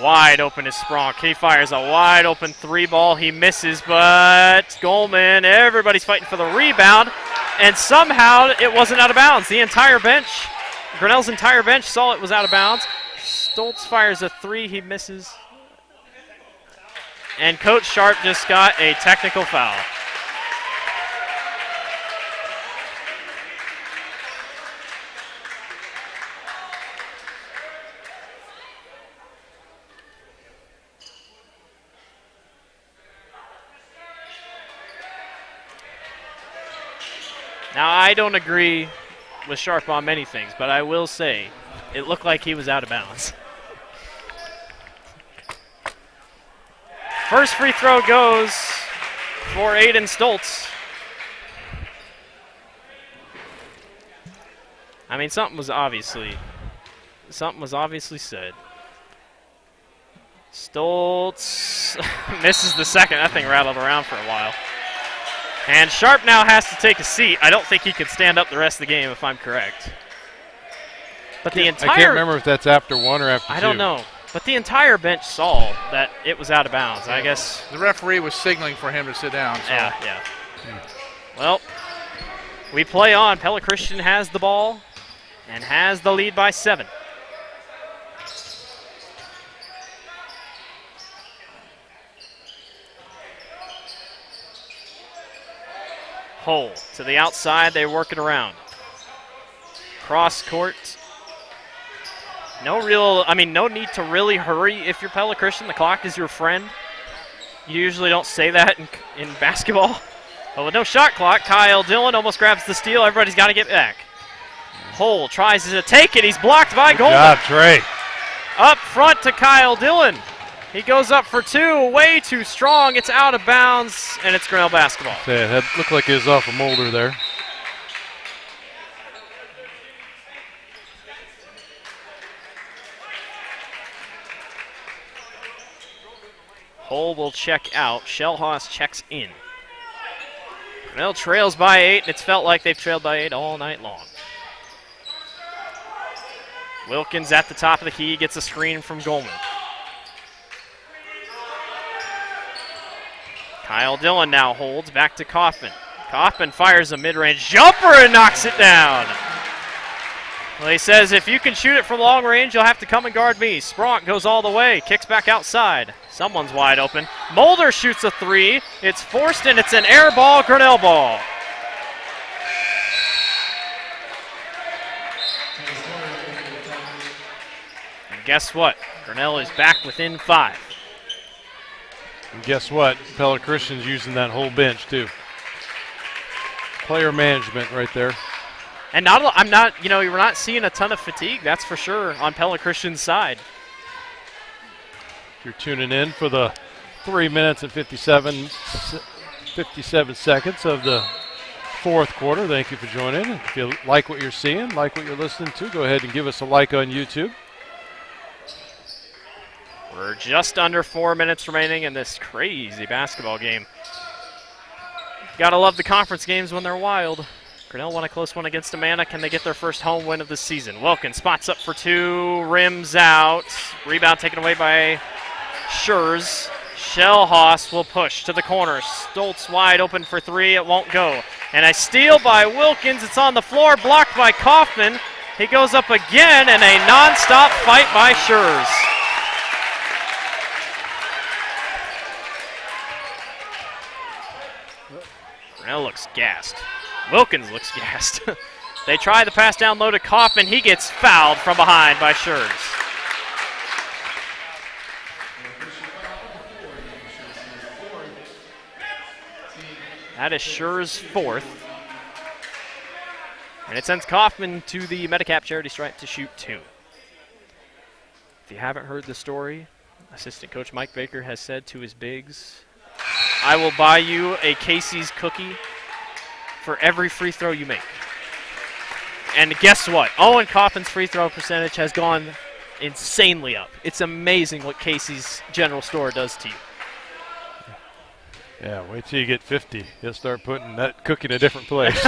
Wide open is Spronk. He fires a wide open 3 ball. He misses, but Goldman, everybody's fighting for the rebound, and somehow it wasn't out of bounds. The entire bench, Grinnell's entire bench saw it was out of bounds. Stoltz fires a 3. He misses. And Coach Sharp just got a technical foul. Now, I don't agree with Sharp on many things, but I will say it looked like he was out of bounds. First free throw goes for Aiden Stoltz. I mean, something was obviously said. Stoltz misses the second. That thing rattled around for a while. And Sharp now has to take a seat. I don't think he can stand up the rest of the game, if I'm correct. But the entire... I can't remember if that's after 1 or after 2. I don't know. But the entire bench saw that it was out of bounds. I guess the referee was signaling for him to sit down. So. Yeah. Well, we play on. Pella Christian has the ball and has the lead by 7. Hole to the outside. They work it around. Cross court. No need to really hurry if you're Pella Christian. The clock is your friend. You usually don't say that in basketball. But with no shot clock, Kyle Dillon almost grabs the steal. Everybody's got to get back. Hole tries to take it. He's blocked by Goldman. Good job, Trey. Up front to Kyle Dillon. He goes up for 2. Way too strong. It's out of bounds, and it's Grinnell basketball. Yeah, that looked like it was off a Mulder there. Hole will check out. Shellhaus checks in. Grinnell trails by 8, and it's felt like they've trailed by 8 all night long. Wilkins at the top of the key gets a screen from Goldman. Kyle Dillon now holds back to Kaufman. Kaufman fires a mid-range jumper and knocks it down. Well, he says, if you can shoot it from long range, you'll have to come and guard me. Spronk goes all the way, kicks back outside. Someone's wide open. Mulder shoots a 3. It's forced, and it's an air ball, Grinnell ball. And guess what? Grinnell is back within 5. And guess what? Pella Christian's using that whole bench, too. Player management right there. And we're not seeing a ton of fatigue, that's for sure, on Pella Christian's side. If you're tuning in for the 3 minutes and 57 seconds of the fourth quarter, thank you for joining. If you like what you're seeing, like what you're listening to, go ahead and give us a like on YouTube. We're just under 4 minutes remaining in this crazy basketball game. Gotta love the conference games when they're wild. Grinnell won a close one against Amana. Can they get their first home win of the season? Wilkins spots up for two, rims out. Rebound taken away by Schurz. Shellhaus will push to the corner. Stoltz wide open for three. It won't go. And a steal by Wilkins. It's on the floor, blocked by Kaufman. He goes up again, and a non-stop fight by Schurz. Grinnell looks gassed. Wilkins looks gassed. They try the pass down low to Kaufman. He gets fouled from behind by Schurz. That is Schurz fourth. And it sends Kaufman to the Medicap charity stripe to shoot two. If you haven't heard the story, assistant coach Mike Baker has said to his bigs, I will buy you a Casey's cookie for every free throw you make. And guess what? Owen Kaufman's free throw percentage has gone insanely up. It's amazing what Casey's General Store does to you. Yeah, wait till you get 50. He'll start putting that cookie in a different place.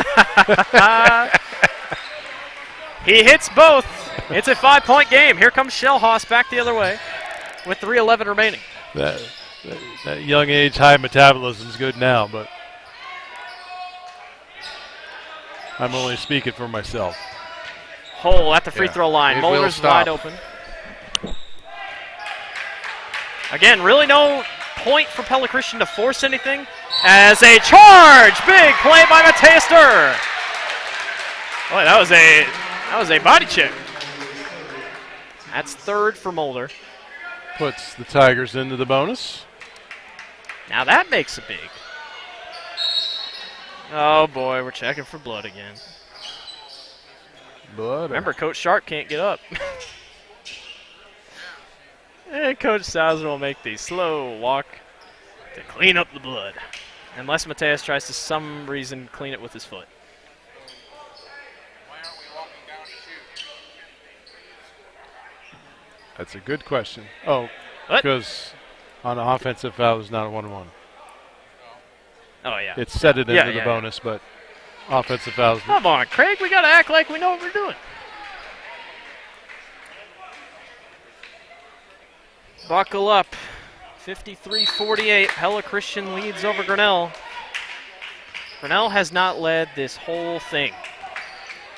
He hits both. It's a 5-point game. Here comes Shellhaus back the other way with 3:11 remaining. That young age, high metabolism is good now, but I'm only speaking for myself. Hole at the free throw line. Mulder's wide open. Again, really no point for Pella Christian to force anything. As a charge, big play by Mateus Durr. Boy, that was a body check. That's third for Mulder. Puts the Tigers into the bonus. Now that makes it big. Oh boy, we're checking for blood again. Blood. Remember, Coach Sharp can't get up. And Coach Sauser will make the slow walk to clean up the blood. Unless Mateus tries to some reason clean it with his foot. That's a good question. Oh, because on an offensive foul is not a 1-1. Oh, yeah. It's set it into the bonus, but offensive fouls. Come on, Craig. We got to act like we know what we're doing. Buckle up. 53-48. Pella Christian leads over Grinnell. Grinnell has not led this whole thing.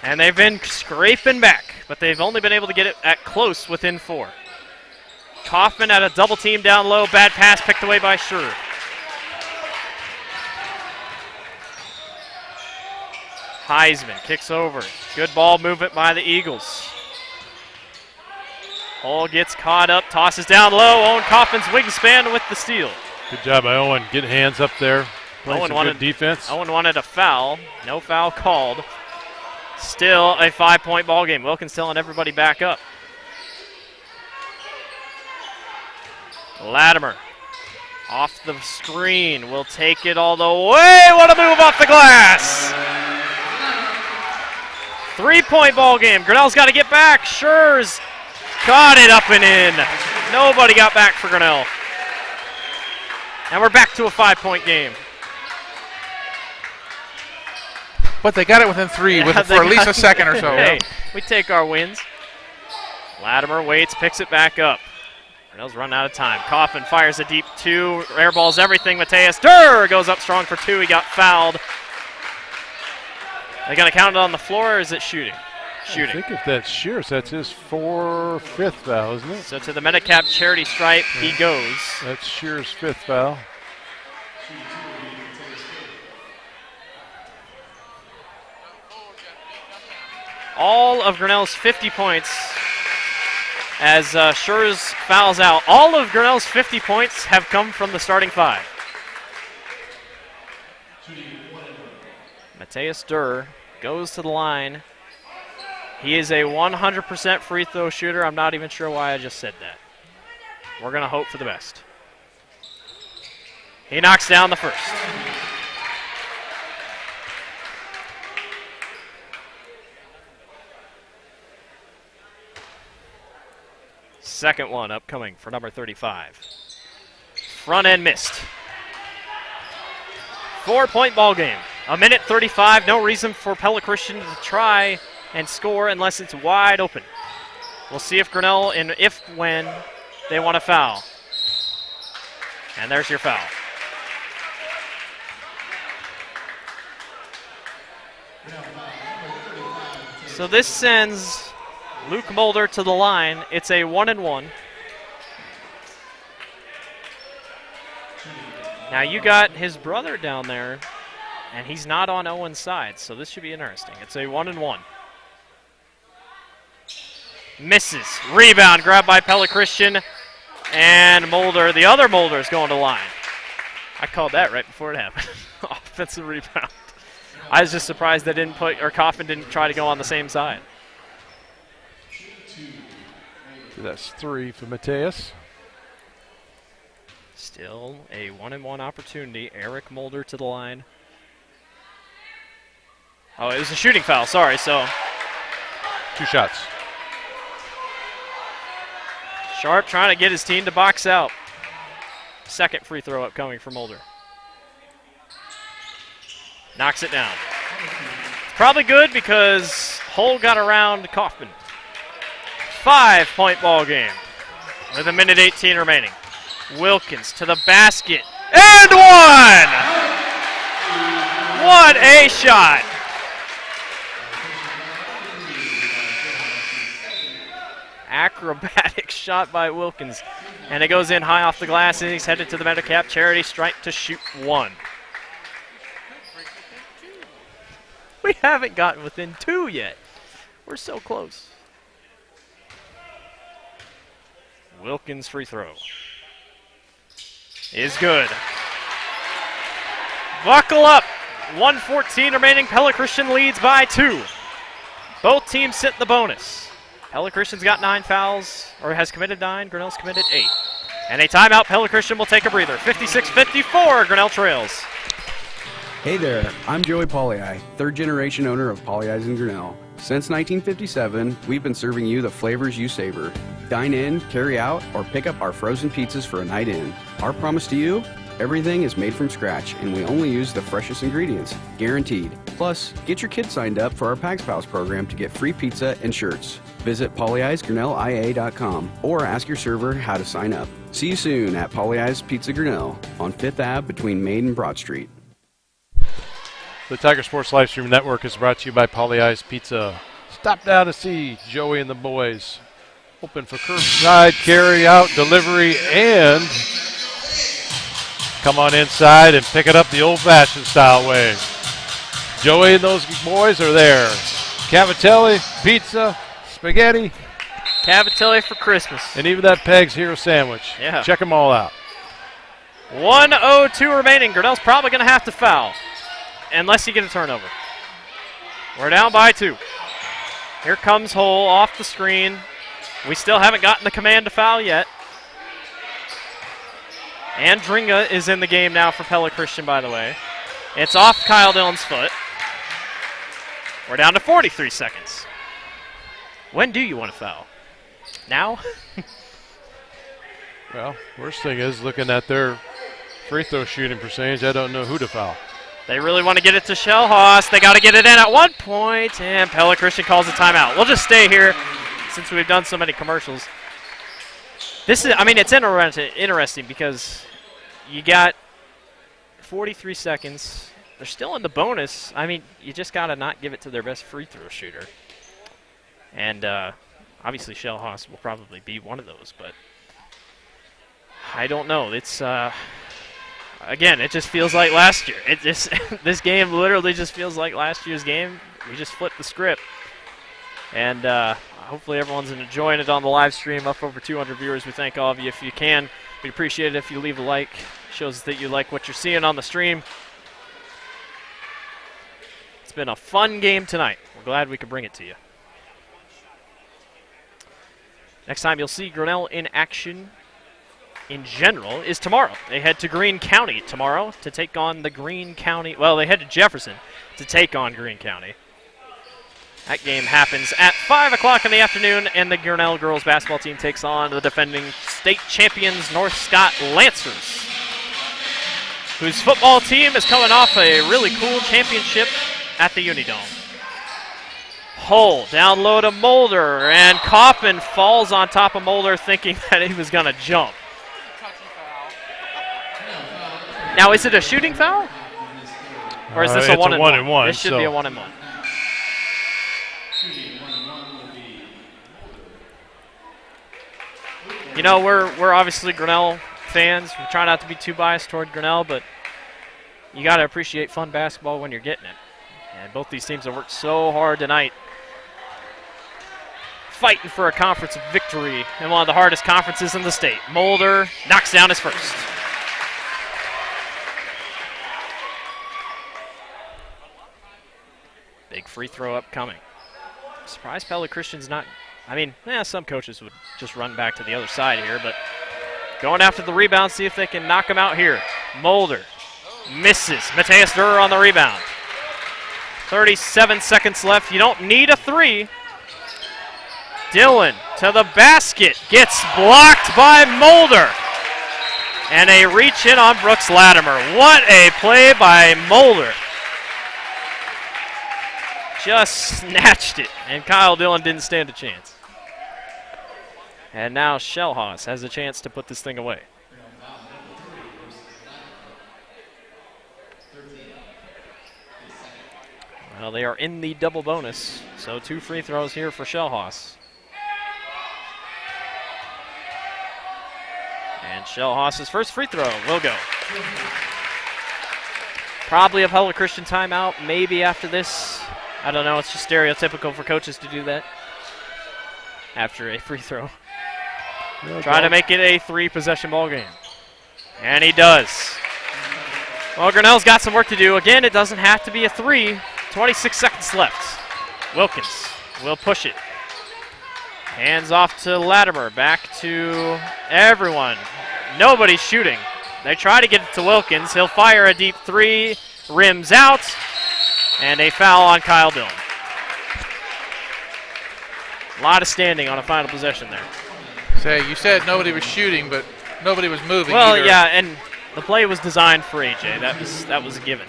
And they've been scraping back, but they've only been able to get it at close within 4. Kaufman at a double team down low. Bad pass picked away by Schurz. Heisman kicks over. Good ball movement by the Eagles. Hall gets caught up, tosses down low. Owen Kaufman's wingspan with the steal. Good job by Owen. Get hands up there. Owen wanted defense. Owen wanted a foul. No foul called. Still a 5-point ball game. Wilkins telling everybody back up. Latimer off the screen. Will take it all the way. What a move off the glass. 3-point ball game. Grinnell's got to get back. Schurz got it up and in. Nobody got back for Grinnell. And we're back to a 5-point game. But they got it within 3 for at least a second or so. Hey, we take our wins. Latimer waits, picks it back up. Grinnell's run out of time. Kaufman fires a deep 2, airballs everything. Mateus Durr goes up strong for 2. He got fouled. Are they going to count it on the floor, or is it shooting? Shooting. I think if that's Shears, that's his 5th foul, isn't it? So to the Medicap charity stripe he goes. That's Shears' 5th foul. All of Grinnell's 50 points as Schurz fouls out. All of Grinnell's 50 points have come from the starting 5. Mateus Durr goes to the line. He is a 100% free throw shooter. I'm not even sure why I just said that. We're going to hope for the best. He knocks down the first. Second one upcoming for number 35. Front end missed. 4-point ball game. 1:35. No reason for Pella Christian to try and score unless it's wide open. We'll see if Grinnell and when they want to foul. And there's your foul. So this sends Luke Mulder to the line. It's a 1-1. Now you got his brother down there, and he's not on Owen's side, so this should be interesting. It's a 1-1. Misses. Rebound grabbed by Pella Christian, and Mulder, the other Mulder, is going to line. I called that right before it happened. Offensive rebound. I was just surprised they didn't Coffin didn't try to go on the same side. That's 3 for Mateus. Still a 1-1 opportunity. Eric Mulder to the line. Oh, it was a shooting foul. Sorry, so 2 shots. Sharp trying to get his team to box out. Second free throw upcoming for Mulder. Knocks it down. Probably good because Hull got around Kaufman. 5-point ball game with 1:18 remaining. Wilkins to the basket. And one! What a shot! Acrobatic shot by Wilkins. And it goes in high off the glass, and he's headed to the Medicap charity stripe to shoot 1. We haven't gotten within 2 yet. We're so close. Wilkins free throw is good. Buckle up. 1:14 remaining. Pella Christian leads by 2. Both teams sit in the bonus. Pella Christian's got 9 fouls, or has committed 9. Grinnell's committed 8. And a timeout. Pella Christian will take a breather. 56-54. Grinnell trails. Hey there, I'm Joey Pollei, third-generation owner of Polley's in Grinnell. Since 1957, we've been serving you the flavors you savor. Dine in, carry out, or pick up our frozen pizzas for a night in. Our promise to you? Everything is made from scratch, and we only use the freshest ingredients, guaranteed. Plus, get your kids signed up for our Pags Pals program to get free pizza and shirts. Visit polleisgrinnellia.com or ask your server how to sign up. See you soon at Polley's Pizza Grinnell on 5th Ave between Main and Broad Street. The Tiger Sports Livestream Network is brought to you by Polley's Pizza. Stop down to see Joey and the boys. Open for curbside, carry out, delivery, and come on inside and pick it up the old-fashioned style way. Joey and those boys are there. Cavatelli, pizza, spaghetti. Cavatelli for Christmas. And even that Peg's Hero sandwich. Yeah. Check them all out. 1:02 remaining. Grinnell's probably going to have to foul, unless you get a turnover. We're down by 2. Here comes Hull off the screen. We still haven't gotten the command to foul yet. And Dringa is in the game now for Pella Christian, by the way. It's off Kyle Dillon's foot. We're down to 43 seconds. When do you want to foul? Now? Well, worst thing is, looking at their free throw shooting percentage, I don't know who to foul. They really want to get it to Shellhaus. They got to get it in at one point, and Pella Christian calls a timeout. We'll just stay here since we've done so many commercials. This is, I mean, it's interesting because you got 43 seconds. They're still in the bonus. I mean, you just got to not give it to their best free throw shooter. And obviously Shellhaus will probably be one of those, but I don't know. It's again, it just feels like last year. It just this game literally just feels like last year's game. We just flipped the script, and hopefully everyone's enjoying it on the live stream. Up over 200 viewers. We thank all of you. If you can, we appreciate it if you leave a like. Shows that you like what you're seeing on the stream. It's been a fun game tonight. We're glad we could bring it to you. Next time you'll see Grinnell in action in general is tomorrow. They head to Greene County tomorrow to take on the Greene County. Well, they head to Jefferson to take on Greene County. That game happens at 5 o'clock in the afternoon, and the Grinnell girls basketball team takes on the defending state champions North Scott Lancers, whose football team is coming off a really cool championship at the Unidome. Hull down low to Mulder, and Coffin falls on top of Mulder thinking that he was going to jump. Now, is it a shooting foul? Or is this a one-and-one? This should be a one-and-one. You know, we're obviously Grinnell fans. We try not to be too biased toward Grinnell, but you got to appreciate fun basketball when you're getting it. And both these teams have worked so hard tonight, fighting for a conference victory in one of the hardest conferences in the state. Mulder knocks down his first. Big free throw upcoming. Surprised Pella Christian's not. I mean, some coaches would just run back to the other side here, but going after the rebound, see if they can knock him out here. Mulder misses. Mateus Durer on the rebound. 37 seconds left. You don't need a three. Dillon to the basket. Gets blocked by Mulder. And a reach in on Brooks Latimer. What a play by Mulder. Just snatched it, and Kyle Dillon didn't stand a chance. And now Shellhaus has a chance to put this thing away. Well, they are in the double bonus, so 2 free throws here for Shellhaus. And Shellhaus's first free throw will go. Probably a Pella Christian timeout, maybe after this. I don't know, it's just stereotypical for coaches to do that after a free throw. Try to make it a 3-possession ball game. And he does. Well, Grinnell's got some work to do. Again, it doesn't have to be a 3. 26 seconds left. Wilkins will push it. Hands off to Latimer. Back to everyone. Nobody's shooting. They try to get it to Wilkins. He'll fire a deep 3. Rims out. And a foul on Kyle Dillon. A lot of standing on a final possession there. Say, you said nobody was shooting, but nobody was moving well, either. Yeah, and the play was designed for AJ. That was a given.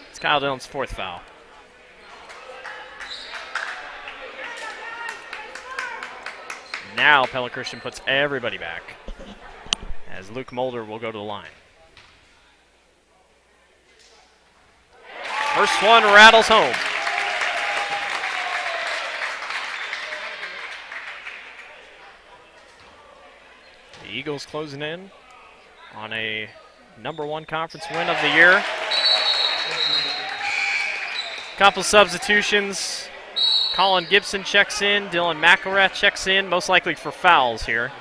It's Kyle Dillon's 4th foul. Now Pella Christian puts everybody back, as Luke Mulder will go to the line. First one rattles home. The Eagles closing in on a #1 conference win of the year. Couple substitutions. Colin Gibson checks in. Dylan McElrath checks in, most likely for fouls here.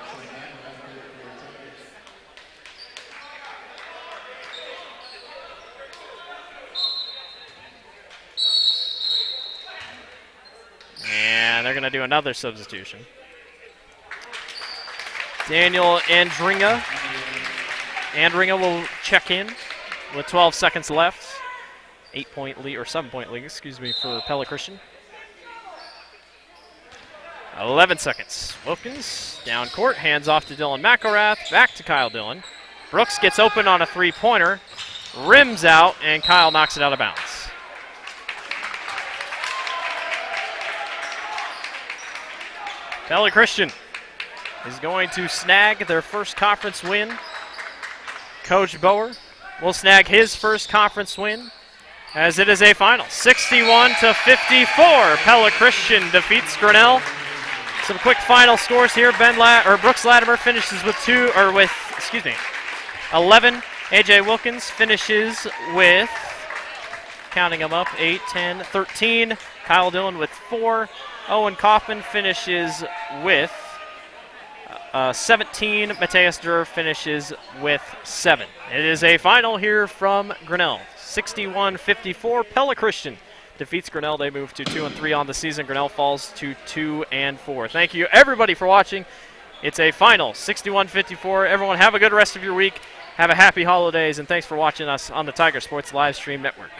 And they're going to do another substitution. Daniel Andringa. Andringa will check in with 12 seconds left. 8-point lead, or 7-point lead, excuse me, for Pella Christian. 11 seconds. Wilkins down court, hands off to Dylan McElrath, back to Kyle Dillon. Brooks gets open on a 3-pointer, rims out, and Kyle knocks it out of bounds. Pella Christian is going to snag their first conference win. Coach Bower will snag his first conference win, as it is a final. 61-54. Pella Christian defeats Grinnell. Some quick final scores here. Brooks Latimer finishes with 11. AJ Wilkins finishes with, counting them up, 8, 10, 13. Kyle Dillon with 4. Owen Kaufman finishes with 17. Mateus Durer finishes with 7. It is a final here from Grinnell. 61-54. Pella Christian defeats Grinnell. They move to 2-3 on the season. Grinnell falls to 2-4. Thank you, everybody, for watching. It's a final, 61-54. Everyone, have a good rest of your week. Have a happy holidays, and thanks for watching us on the Tiger Sports Live Stream Network.